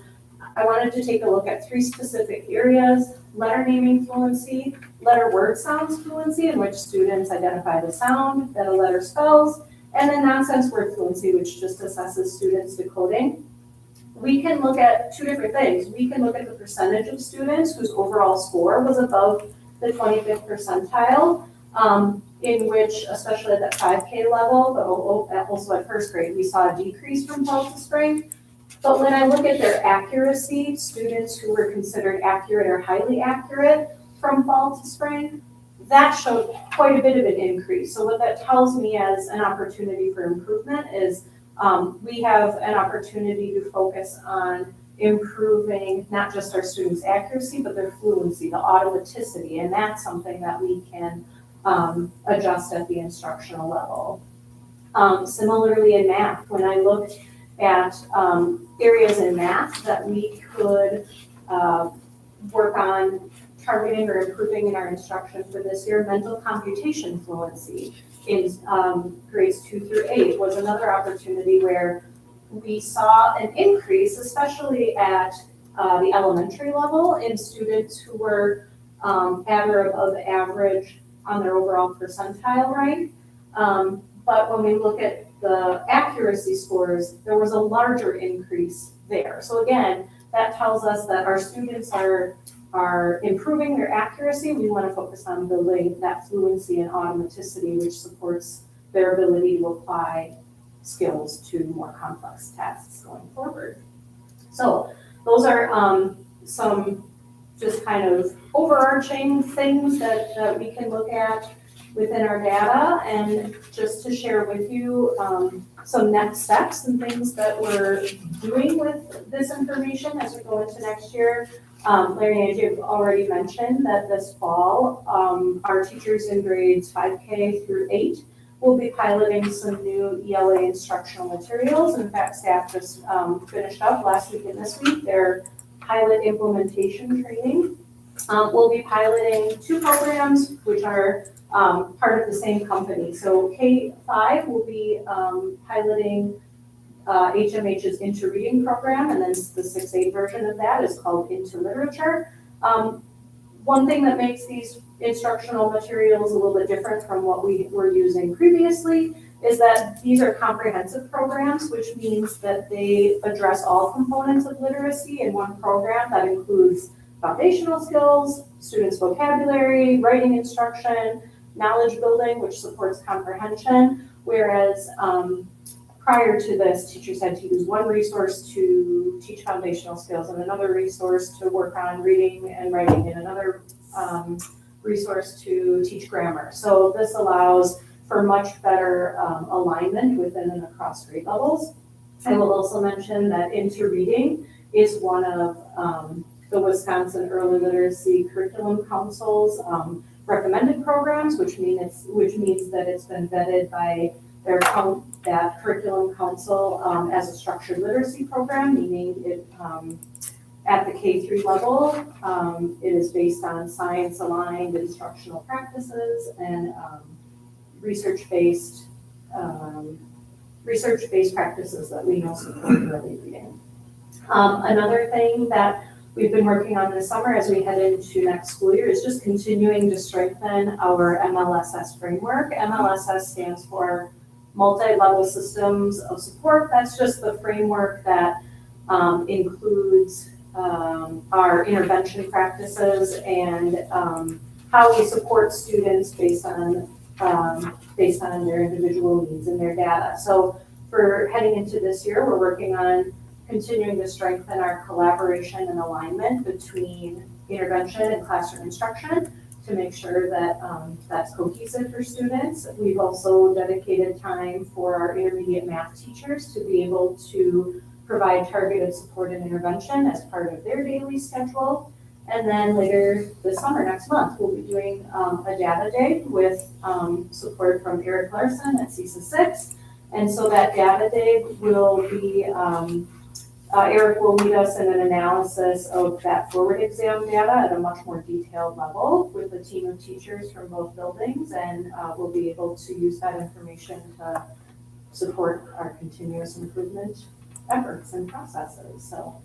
I wanted to take a look at 3 specific areas: letter naming fluency, letter word sounds fluency, in which students identify the sound that a letter spells, and then nonsense word fluency, which just assesses students' decoding. We can look at 2 different things. We can look at the percentage of students whose overall score was above the 25th percentile, in which, especially at that 5K level, but also at first grade, we saw a decrease from fall to spring. But when I look at their accuracy, students who were considered accurate or highly accurate from fall to spring, that showed quite a bit of an increase. So what that tells me as an opportunity for improvement is we have an opportunity to focus on improving not just our students' accuracy, but their fluency, the automaticity, and that's something that we can adjust at the instructional level. Similarly in math, when I looked at areas in math that we could work on targeting or improving in our instruction for this year, mental computation fluency in grades 2 through 8 was another opportunity where we saw an increase, especially at the elementary level, in students who were at or above average on their overall percentile rank. But when we look at the accuracy scores, there was a larger increase there. So again, that tells us that our students are improving their accuracy. We want to focus on building that fluency and automaticity, which supports their ability to apply skills to more complex tasks going forward. So those are some just kind of overarching things that we can look at within our data, and just to share with you some next steps and things that we're doing with this information as we go into next year. Larry and Angie have already mentioned that this fall, our teachers in grades 5K through 8 will be piloting some new ELA instructional materials. In fact, staff just finished up last week and this week their pilot implementation training. We'll be piloting 2 programs which are part of the same company. So K5 will be piloting HMH's Into Reading program, and then the 6-8 version of that is called Into Literature. One thing that makes these instructional materials a little bit different from what we were using previously is that these are comprehensive programs, which means that they address all components of literacy in one program that includes foundational skills, students' vocabulary, writing instruction, knowledge building, which supports comprehension, whereas prior to this, teachers had to use one resource to teach foundational skills and another resource to work on reading and writing and another resource to teach grammar. So this allows for much better alignment within and across grade levels. I will also mention that Into Reading is one of the Wisconsin Early Literacy Curriculum Council's recommended programs, which means that it's been vetted by that curriculum council as a structured literacy program, meaning it at the K3 level, it is based on science-aligned instructional practices and research-based practices that we know support early reading. Another thing that we've been working on this summer as we head into next school year is just continuing to strengthen our MLSS framework. MLSS stands for Multi-Level Systems of Support. That's just the framework that includes our intervention practices and how we support students based on their individual needs and their data. So for heading into this year, we're working on continuing to strengthen our collaboration and alignment between intervention and classroom instruction to make sure that that's cohesive for students. We've also dedicated time for our intermediate math teachers to be able to provide targeted support and intervention as part of their daily schedule. And then later this summer, next month, we'll be doing a data day with support from Eric Larson at CISA 6. And so that data day will be Eric will lead us in an analysis of that forward exam data at a much more detailed level with a team of teachers from both buildings, and we'll be able to use that information to support our continuous improvement efforts and processes. So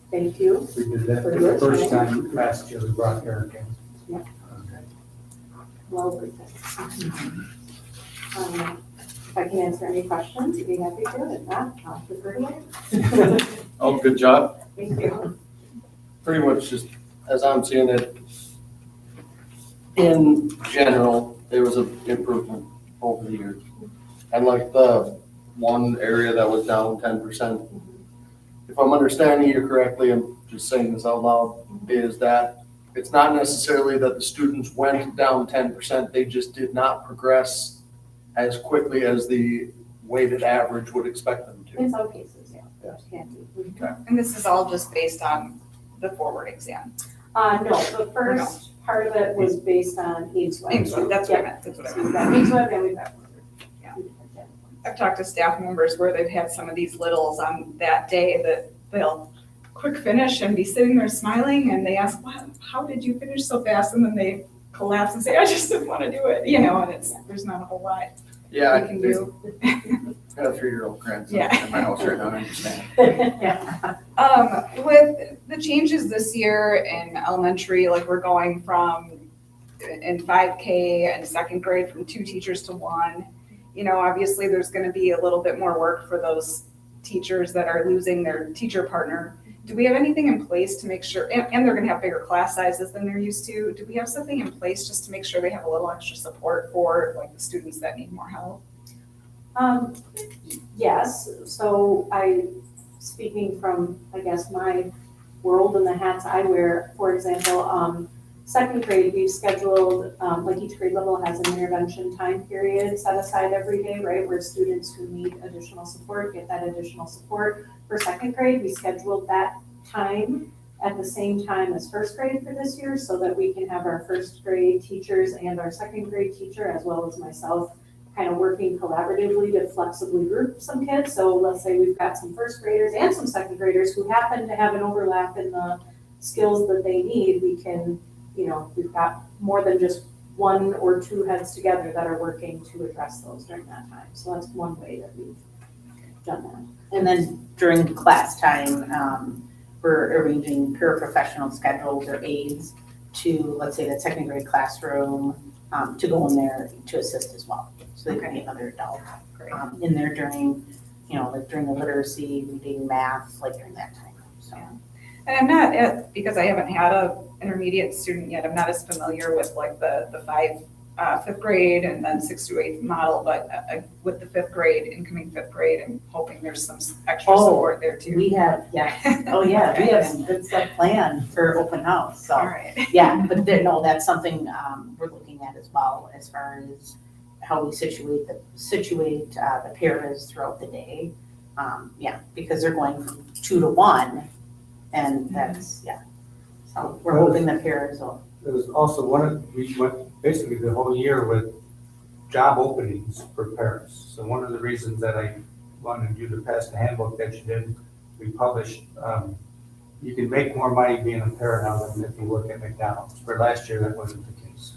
thank you. We did that For the your first time. time last year, we brought Eric in. Yeah. Okay. Well, good. If I can answer any questions, I'd be happy to. If not, I'll defer to you. Oh, good job. Thank you. Pretty much just, as I'm seeing it, in general, there was an improvement over the years. And like the one area that was down 10%, if I'm understanding you correctly, I'm just saying this out loud, is that it's not necessarily that the students went down 10%, they just did not progress as quickly as the weighted average would expect them to. In some cases, yeah. Yeah. Can be. And this is all just based on the forward exam. No, the first part of it was based on AIDS. That's what I meant, that's what I So meant. we've got AIDS web and we've got. Yeah. I've talked to staff members where they've had some of these littles on that day that they'll quick finish and be sitting there smiling, and they ask, "Wow, how did you finish so fast?" And then they collapse and say, "I just didn't want to do it," and there's not a whole lot Yeah, we can do. I got a 3-year-old grandson Yeah. in my house right now, I understand. Yeah. With the changes this year in elementary, like we're going from in 5K and second grade from 2 teachers to 1, obviously there's going to be a little bit more work for those teachers that are losing their teacher partner. Do we have anything in place to make sure, and they're gonna have bigger class sizes than they're used to, do we have something in place just to make sure they have a little extra support for like the students that need more help? Yes, so speaking from, I guess, my world and the hats I wear, for example, second grade, we've scheduled, like each grade level has an intervention time period set aside every day, right? Where students who need additional support get that additional support. For second grade, we scheduled that time at the same time as first grade for this year so that we can have our first grade teachers and our second grade teacher, as well as myself, kind of working collaboratively to flexibly group some kids. So let's say we've got some first graders and some second graders who happen to have an overlap in the skills that they need. We can, we've got more than just 1 or 2 heads together that are working to address those during that time. So that's one way that we've done that. And then during class time, we're arranging paraprofessional schedules or aides to, let's say, the second grade classroom, to go in there to assist as well. So they can be another adult in there during, like during the literacy, reading, math, like during that time. So. And I'm not, because I haven't had a intermediate student yet, I'm not as familiar with like the 5th grade and then 6th through 8th model, but with the 5th grade, incoming 5th grade, I'm hoping there's some extra support there too. We have, yes. Oh, yeah, we have some good stuff planned for open house, so. All right. Yeah, but that's something we're looking at as well, as far as how we situate the paras throughout the day. Because they're going from 2 to 1, and that's, So we're hoping the paras will. There was also we went basically the whole year with job openings for parents. So one of the reasons that I wanted you to pass the handbook that you did, we published, you can make more money being a parent now than if you work at McDonald's. For last year, that wasn't the case.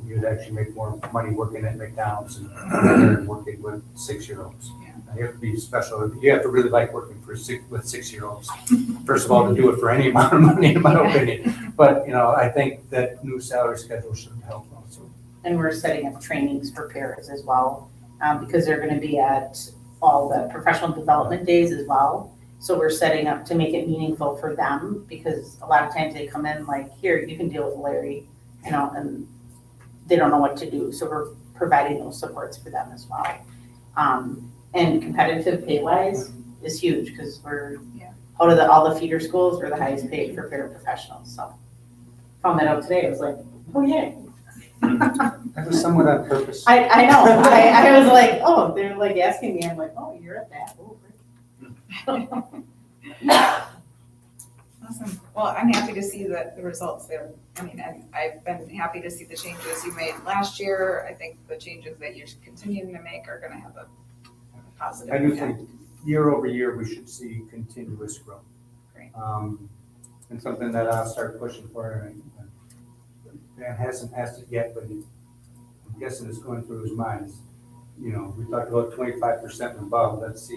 You'd actually make more money working at McDonald's and working with 6-year-olds. Yeah. You have to be special. You have to really like working with 6-year-olds. first of all, to do it for any amount of money, in my opinion. But, you know, I think that new salary schedule should help also. And we're setting up trainings for paras as well, because they're gonna be at all the professional development days as well. So we're setting up to make it meaningful for them, because a lot of times they come in like, here, you can deal with Larry, you know, and they don't know what to do. So we're providing those supports for them as well. And competitive pay wise is huge, because we're, out of all the feeder schools, we're the highest paid for paraprofessionals, so. Found that out today, I was like, oh yeah. That was somewhat on purpose. I know, I was like, oh, they're like asking me, I'm like, oh, you're at that, oh, great. Awesome. Well, I'm happy to see the results there. I mean, I've been happy to see the changes you made last year. I think the changes that you're continuing to make are gonna have a positive I do impact. think year over year, we should see continuous growth. Great. And something that I'll start pushing for, and Dan hasn't asked it yet, but I'm guessing it's going through his mind. You know, we talked about 25% and above, let's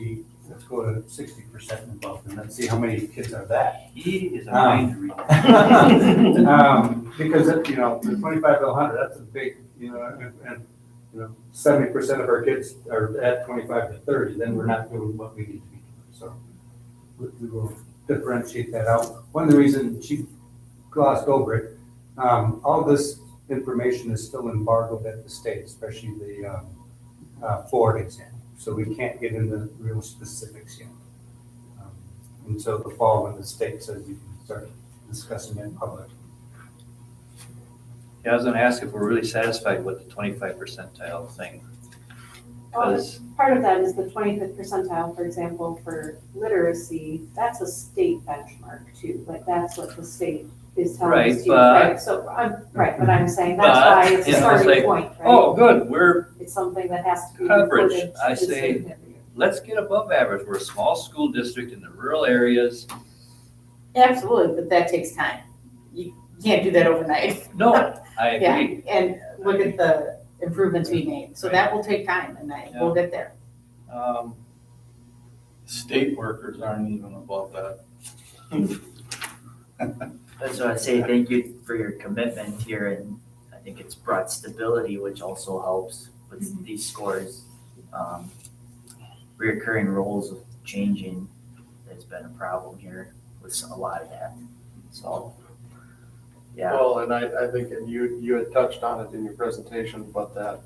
go to 60% and above, and let's see how many kids are that. He is a mind reader. Because, you know, the 25 to 100, that's a big, you know, and you know, 70% of our kids are at 25 to 30, then we're not doing what we need to be doing. So we will differentiate that out. One of the reasons she glossed over it, all this information is still embargoed at the state, especially the Florida exam. So we can't get into real specifics yet. Until the fall when the state says you can start discussing it in public. Yeah, I was gonna ask if we're really satisfied with the 25 percentile thing. Because, Part of that is the 25th percentile, for example, for literacy, that's a state benchmark too. Like that's what the state is telling Right, us to, but- right? So, right, but I'm saying that's But, why it's a you know, it's starting like, point, right? oh, good, we're, It's something that has to be Coverage, reported to I the say- state every year. let's get above average. We're a small school district in the rural areas. Absolutely, but that takes time. You can't do that overnight. No, I Yeah, agree. and look at the improvements we made, so that will take time, and we'll get there. State workers aren't even above that. That's what I say, thank you for your commitment here, and I think it's brought stability, which also helps with these scores. Reoccurring roles of changing has been a problem here with a lot of that, so. Yeah, Well, and I think, and you had touched on it in your presentation, but that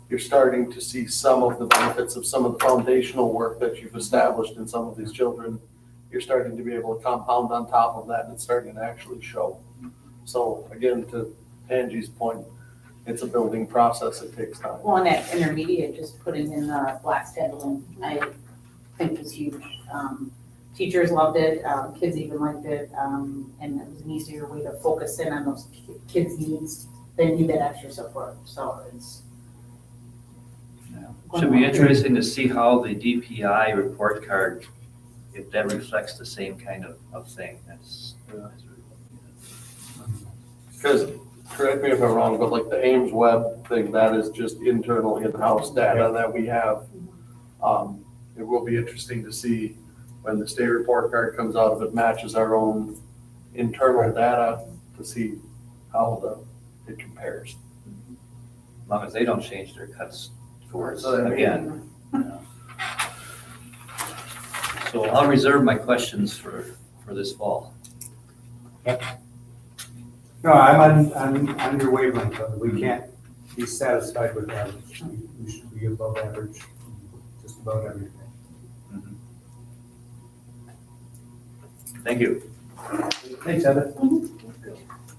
you're starting to see some of the benefits of some of the foundational work that you've established in some of these children. You're starting to be able to compound on top of that, and it's starting to actually show. So again, to Angie's point, it's a building process, it takes time. Well, and that intermediate, just putting in the block scheduling, I think was huge. Teachers loved it, kids even liked it, and it was an easier way to focus in on those kids' needs. They need that extra support, so it's. Should be interesting to see how the DPI report card, if that reflects the same kind of thing. That's Because, correct me if I'm wrong, but like the Ames Web thing, that is just internal in-house data that we have. It will be interesting to see when the state report card comes out, if it matches our own internal data to see how it compares. as long as they don't change their cuts scores So, I mean- again. So I'll reserve my questions for this fall. No, I'm on your wavelength, though. We can't be satisfied with average. We should be above average, just about everything. Thank you. Thanks, Heather.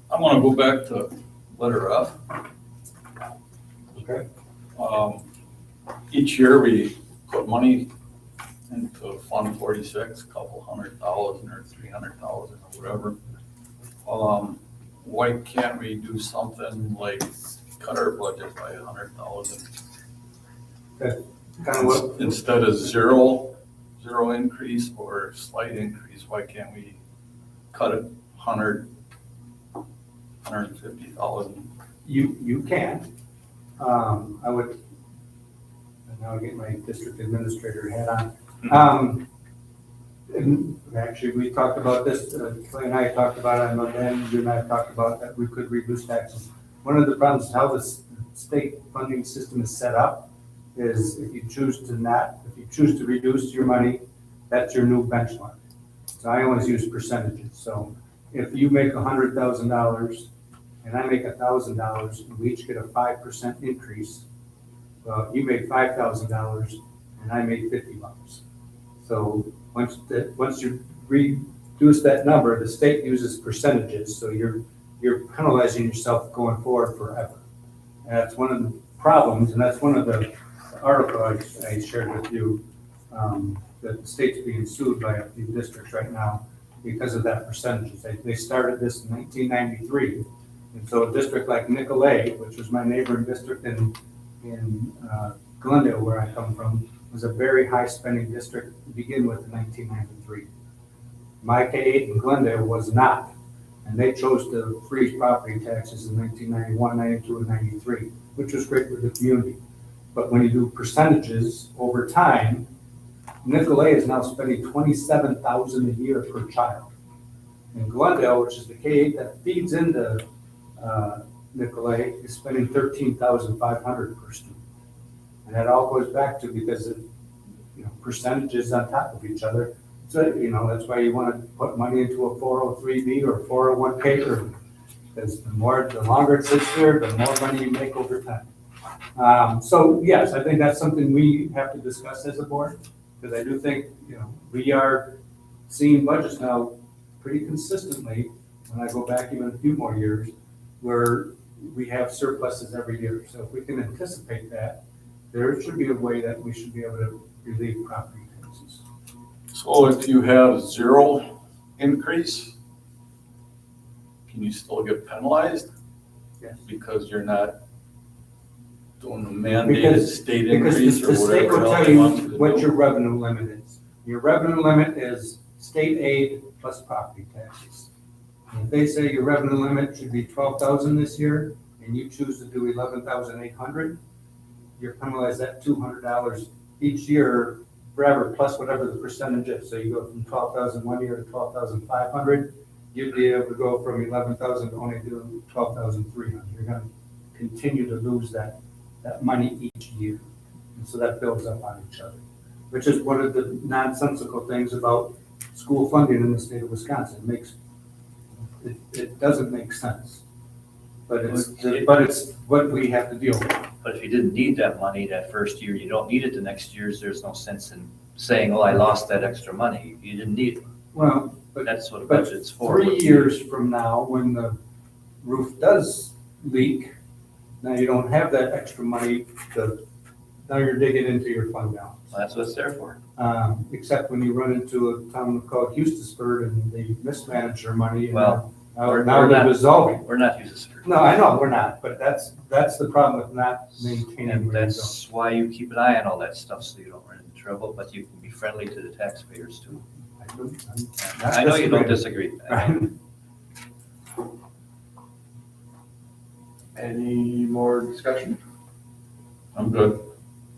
I want to go back to letter F. Okay. Each year we put money into Fund 46, a couple $100,000 or $300,000 or whatever. Why can't we do something like cut our budget by $100,000? Kind of what, Instead of zero increase or slight increase, why can't we cut it 150,000? you can. I would, and now I get my district administrator hat on. And actually, we talked about this, Clay and I talked about it, and then you and I talked about that we could reduce taxes. One of the problems, how the state funding system is set up, is if you choose to reduce your money, that's your new benchmark. So I always use percentages. So if you make $100,000 and I make $1,000, and we each get a 5% increase, well, you made $5,000 and I made $50. So once you reduce that number, the state uses percentages, so you're penalizing yourself going forward forever. And that's one of the problems, and that's one of the articles I shared with you, that the state's being sued by a few districts right now because of that percentages. They started this in 1993, and so a district like Nicolay, which was my neighboring district in Glendale, where I come from, was a very high spending district to begin with in 1993. My K-8 in Glendale was not, and they chose to freeze property taxes in 1991, 92, and 93, which was great for the community. But when you do percentages over time, Nicolay is now spending $27,000 a year per child. And Glendale, which is the K-8 that feeds into Nicolay, is spending $13,500 per student. And that all goes back to because of, percentages on top of each other. So, that's why you want to put money into a 403B or 401K, because the longer it sits there, the more money you make over time. So yes, I think that's something we have to discuss as a board, because I do think, we are seeing budgets now pretty consistently, when I go back even a few more years, where we have surpluses every year. So if we can anticipate that, there should be a way that we should be able to relieve property taxes. So if you have zero increase, can you still get penalized? Yes. Because you're not doing the mandated Because state increase or the state whatever will else tell you want you you to what do? your revenue limit is. Your revenue limit is state aid plus property taxes. And if they say your revenue limit should be 12,000 this year, and you choose to do 11,800, you're penalized at $200 each year forever, plus whatever the percentage is. So you go from 12,000 one year to 12,500, you'd be able to go from 11,000 to only do 12,300. You're going to continue to lose that money each year. And so that builds up on each other, which is one of the nonsensical things about school funding in the state of Wisconsin. It doesn't make sense, but it's what we have to deal with. But if you didn't need that money that first year, you don't need it the next years, there's no sense in saying, oh, I lost that extra money. You didn't need it. Well, but That's what a but budget's for. 3 years from now, when the roof does leak, now you don't have that extra money now you're digging into your fund balance. Well, that's what it's there for. Except when you run into a town called Eustisburg and they mismanage their money. And Well, now we're they're not- dissolving. We're not using security. No, I know, we're not, but that's the problem with not maintaining. And where you that's why you keep an eye on all that stuff, so you don't run into trouble, but you can be friendly to the taxpayers too. go. I'm not I know you don't disagreeing. disagree. Right. Any more discussion? I'm good.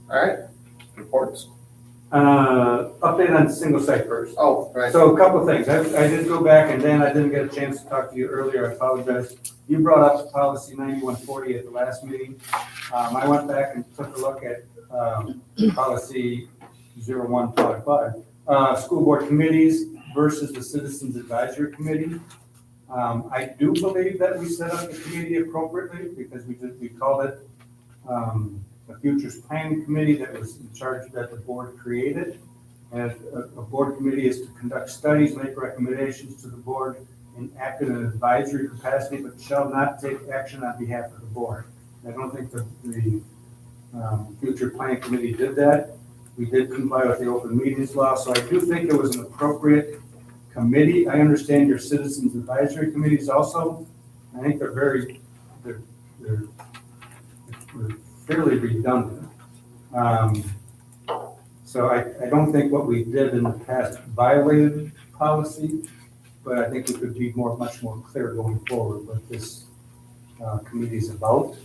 All right, reports. Update on single site first. Oh, right. So a couple of things. I did go back, and Dan, I didn't get a chance to talk to you earlier. I apologize. You brought up policy 9140 at the last meeting. I went back and took a look at policy 0155, school board committees versus the Citizens Advisory Committee. I do believe that we set up the committee appropriately because we called it a futures planning committee that was in charge that the board created. And a board committee is to conduct studies, make recommendations to the board, and act in an advisory capacity, but shall not take action on behalf of the board. I don't think the future planning committee did that. We did comply with the open meetings law, so I do think it was an appropriate committee. I understand your citizens advisory committees also. I think they're fairly redundant. So I don't think what we did in the past violated policy, but I think we could be much more clear going forward what this committee is about.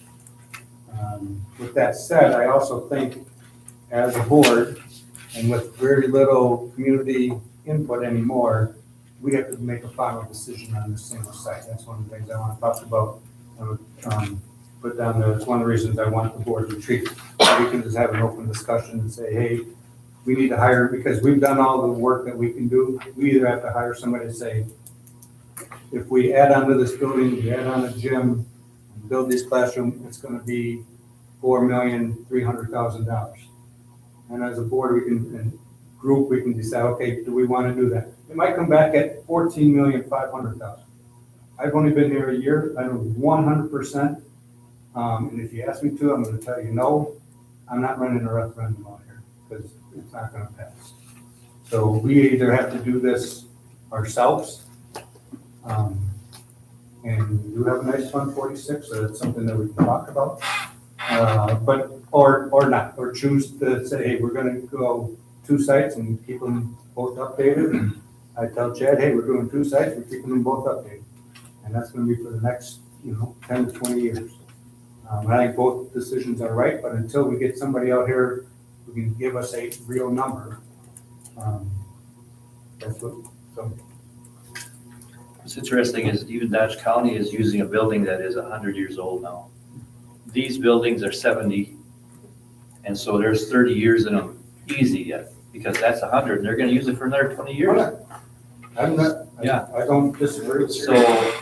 With that said, I also think as a board and with very little community input anymore, we have to make a final decision on this single site. That's one of the things I want to talk about. I would, put down there, it's one of the reasons I want the board retreat. We can just have an open discussion and say, hey, we need to hire, because we've done all the work that we can do. We either have to hire somebody to say, if we add on to this building, we add on a gym, and build these classrooms, it's gonna be $4,300,000. And as a board, we can, and group, we can decide, okay, do we wanna do that? It might come back at $14,500,000. I've only been here a year, I know 100%. And if you ask me to, I'm gonna tell you no, I'm not running a referendum on here, because it's not gonna pass. So we either have to do this ourselves, and we do have a nice 146, so that's something that we can talk about. Or not, or choose to say, hey, we're gonna go 2 sites and keep them both updated. And I tell Chad, hey, we're doing 2 sites, we're keeping them both updated. And that's gonna be for the next, 10 to 20 years. I think both decisions are right, but until we get somebody out here who can give us a real number, that's what, so. What's interesting is even Dodge County is using a building that is 100 years old now. These buildings are 70, and so there's 30 years in them easy yet, because that's 100, and they're gonna use it for another 20 years. I'm not, Yeah. I don't disagree. So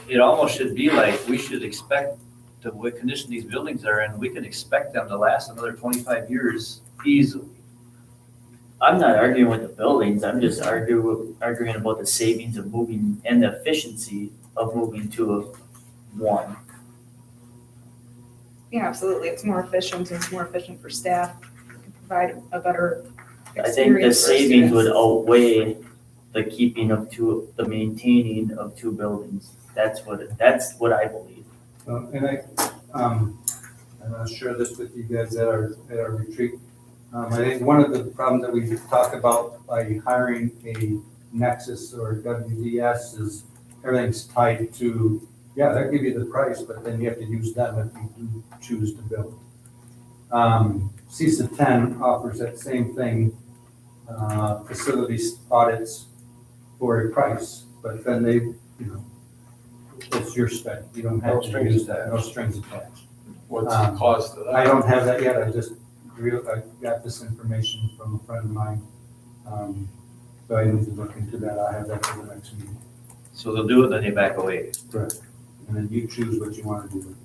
it almost should be like, we should expect the what condition these buildings are in, we can expect them to last another 25 years easily. I'm not arguing with the buildings, I'm just arguing about the savings of moving and the efficiency of moving to a one. Yeah, absolutely. It's more efficient, it's more efficient for staff, it can provide a better I think the experience for savings would students. outweigh the keeping of the maintaining of 2 buildings. That's what I believe. And I'm gonna share this with you guys at our retreat. I think one of the problems that we talked about by hiring a Nexus or WDS is everything's tied to, yeah, they'll give you the price, but then you have to use them if you do choose to build. CISA 10 offers that same thing, facilities audits for a price, but then they, it's your spec. You don't have No to strings use that, no attached. strings attached. What's the cost of I that? don't have that yet, I got this information from a friend of mine. So I need to look into that, I'll have that for the next meeting. So they'll do it, then they back away. Correct. And then you choose what you want to do with it.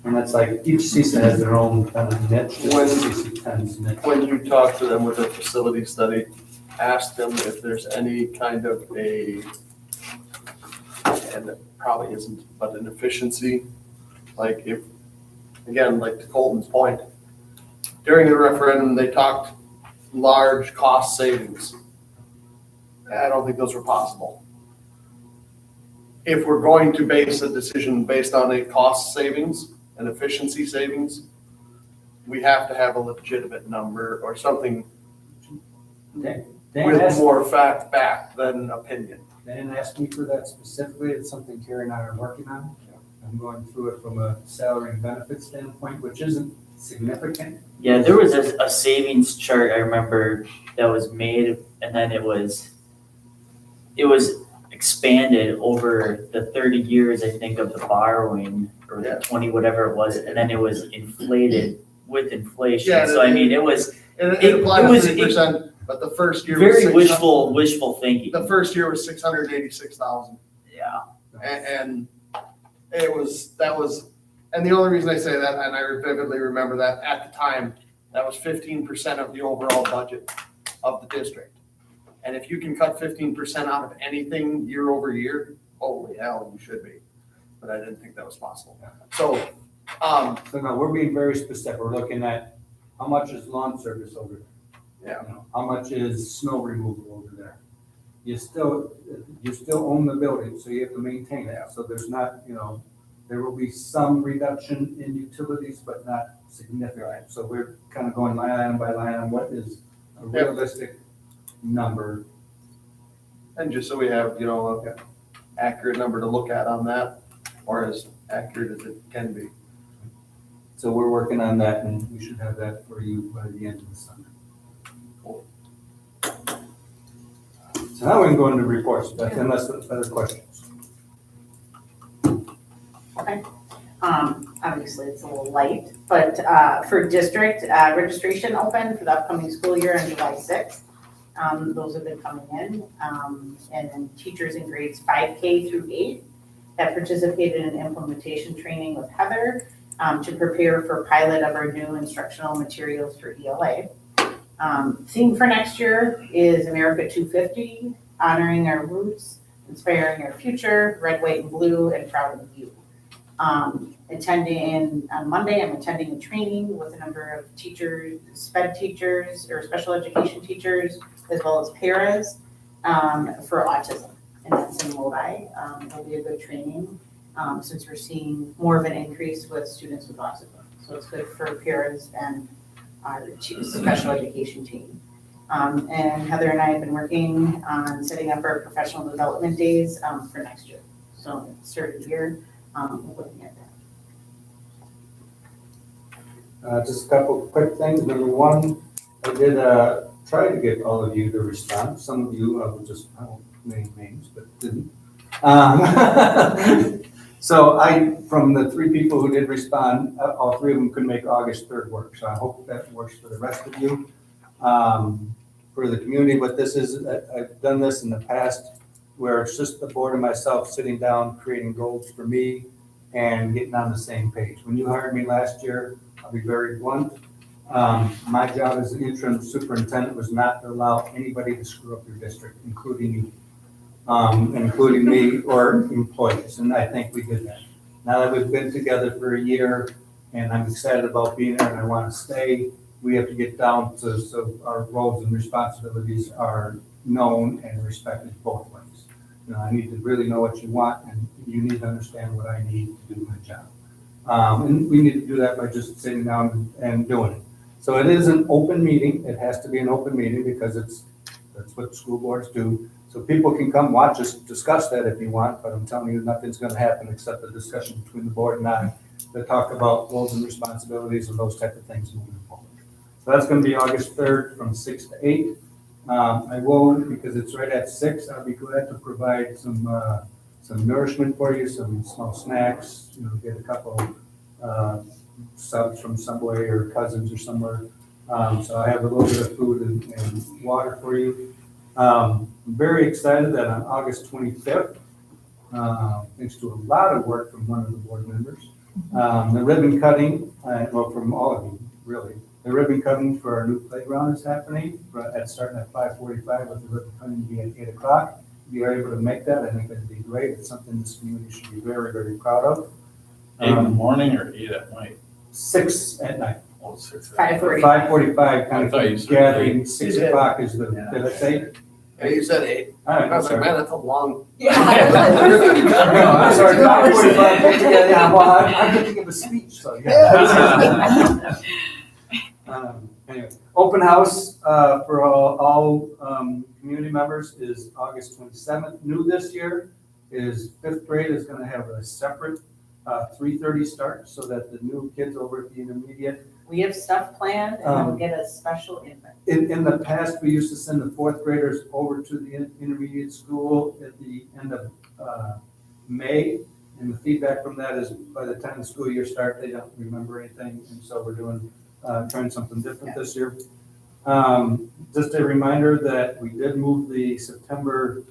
And that's like, each CISA has their own kind of niche, When- CISA 10's niche. When you talk to them with a facility study, ask them if there's any kind of and it probably isn't, but an efficiency, like if, again, like to Colton's point, during the referendum, they talked large cost savings. I don't think those were possible. If we're going to base a decision based on a cost savings and efficiency savings, we have to have a legitimate number or something Dan with asked, more fact backed than opinion. Dan asked me for that specifically, it's something Terry and I are working on. I'm going through it from a salary and benefits standpoint, which isn't significant. Yeah, there was a savings chart I remember that was made, and then it was expanded over the 30 years, I think, of the borrowing, or the 20, whatever it was, and then it was inflated with inflation. Yeah, So I mean, it was It applied it was- to 3%, but the first year was very wishful thinking. The first year was 686,000. Yeah. And that was, and the only reason I say that, and I vividly remember that at the time, that was 15% of the overall budget of the district. And if you can cut 15% out of anything year over year, holy hell, you should be. But I didn't think that was possible. So, So no, we're being very specific, we're looking at how much is lawn service over there? Yeah. How much is snow removal over there? You still own the building, so you have to maintain it, so there's not, there will be some reduction in utilities, but not significant. So we're kind of going line item by line item, what is a realistic number? and just so we have, a accurate number to look at on that, or as accurate as it can be. So we're working on that, and we should have that for you by the end of the summer. Cool. So now we can go into reports, Beth, unless there's other questions. Okay. Obviously, it's a little light, but for district, registration open for the upcoming school year on July 6th. Those have been coming in. And then teachers in grades 5K through 8 that participated in implementation training with Heather to prepare for pilot of our new instructional materials for ELA. Theme for next year is America 250, honoring our roots, inspiring our future, red, white, and blue, and proud of you. On Monday, I'm attending a training with a number of teachers, SPED teachers, or special education teachers, as well as paras, for autism. And that's in Lodi. It'll be a good training, since we're seeing more of an increase with students with autism. So it's good for paras and our special education team. And Heather and I have been working on setting up our professional development days, for next year. So start of the year, we're looking at that. Just a couple quick things. Number one, I did try to get all of you to respond. Some of you, I won't name names, but didn't. So from the 3 people who did respond, all 3 of them could make August 3rd work. So I hope that works for the rest of you. For the community, what this is, I've done this in the past where it's just the board and myself sitting down, creating goals for me and getting on the same page. When you hired me last year, I'll be very blunt. My job as an interim superintendent was not to allow anybody to screw up your district, including you, including me or employees. And I think we did that. Now that we've been together for a year and I'm excited about being there and I want to stay, we have to get down to so our roles and responsibilities are known and respected both ways. You know, I need to really know what you want and you need to understand what I need to do my job. And we need to do that by just sitting down and doing it. So it is an open meeting. It has to be an open meeting because that's what school boards do. So people can come watch us discuss that if you want, but I'm telling you, nothing's going to happen except a discussion between the board and I to talk about roles and responsibilities and those type of things moving forward. So that's going to be August 3rd from 6 to 8. I will, because it's right at 6, I'll be glad to provide some nourishment for you, some small snacks, get a couple subs from Subway or Cousins or somewhere. So I have a little bit of food and water for you. I'm very excited that on August 25th, thanks to a lot of work from one of the board members, the ribbon cutting, from all of you, really. The ribbon cutting for our new playground is happening, starting at 5:45, with the ribbon cutting be at 8 o'clock. If you are able to make that, I think that'd be great. It's something this community should be very, very proud of. 8 in the morning or 8 at night? 6 at night. Oh, 6. 5:45. Kind I thought you of said gathering, 6 o'clock is the, did I say? Yeah, you said 8. All right, I was like, sorry. man, that's a long. No, I'm sorry, 5:45. Yeah, well, I'm going to give a speech, so yeah. Anyway, open house for all community members is August 27th. New this year is 5th grade is going to have a separate 3:30 start so that the new kids over at the intermediate. We have stuff planned and we'll get a special invite. In the past, we used to send the 4th graders over to the intermediate school at the end of May. And the feedback from that is by the time the school year starts, they don't remember anything. And so we're trying something different this year. Just a reminder that we did move the September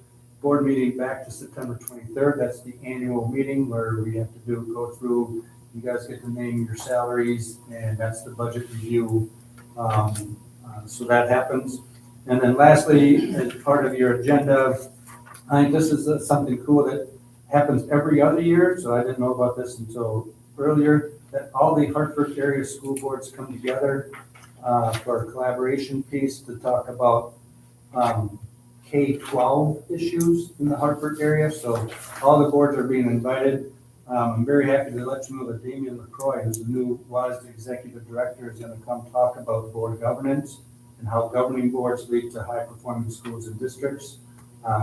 board meeting back to September 23rd. That's the annual meeting where we have to go through, you guys get to name your salaries, and that's the budget review. So that happens. And then lastly, as part of your agenda, I think this is something cool that happens every other year. So I didn't know about this until earlier, that all the Hartford area school boards come together for a collaboration piece to talk about K-12 issues in the Hartford area. So all the boards are being invited. I'm very happy to let you know that Damian LaCroix, who's the new WASD executive director, is going to come talk about board governance and how governing boards lead to high-performing schools and districts.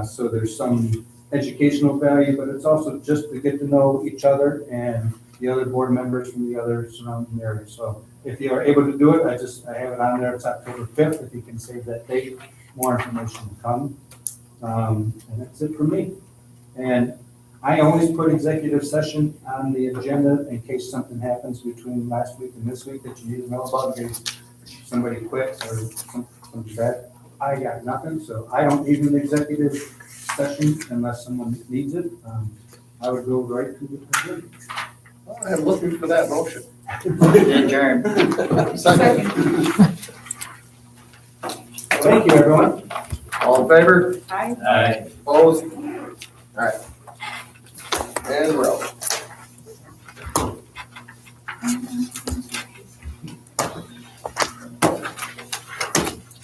So there's some educational value, but it's also just to get to know each other and the other board members from the other surrounding areas. So if you are able to do it, I have it on there. It's October 5th. If you can save that date, more information will come. And that's it for me. And I always put executive session on the agenda in case something happens between last week and this week that you need to know about, in case somebody quits or something bad. I got nothing, so I don't need an executive session unless someone needs it. I would go right to the adjournment. I'm looking for that motion. Adjourn. Second. Thank you, everyone. All in favor? Aye. Opposed? All right. And we're out.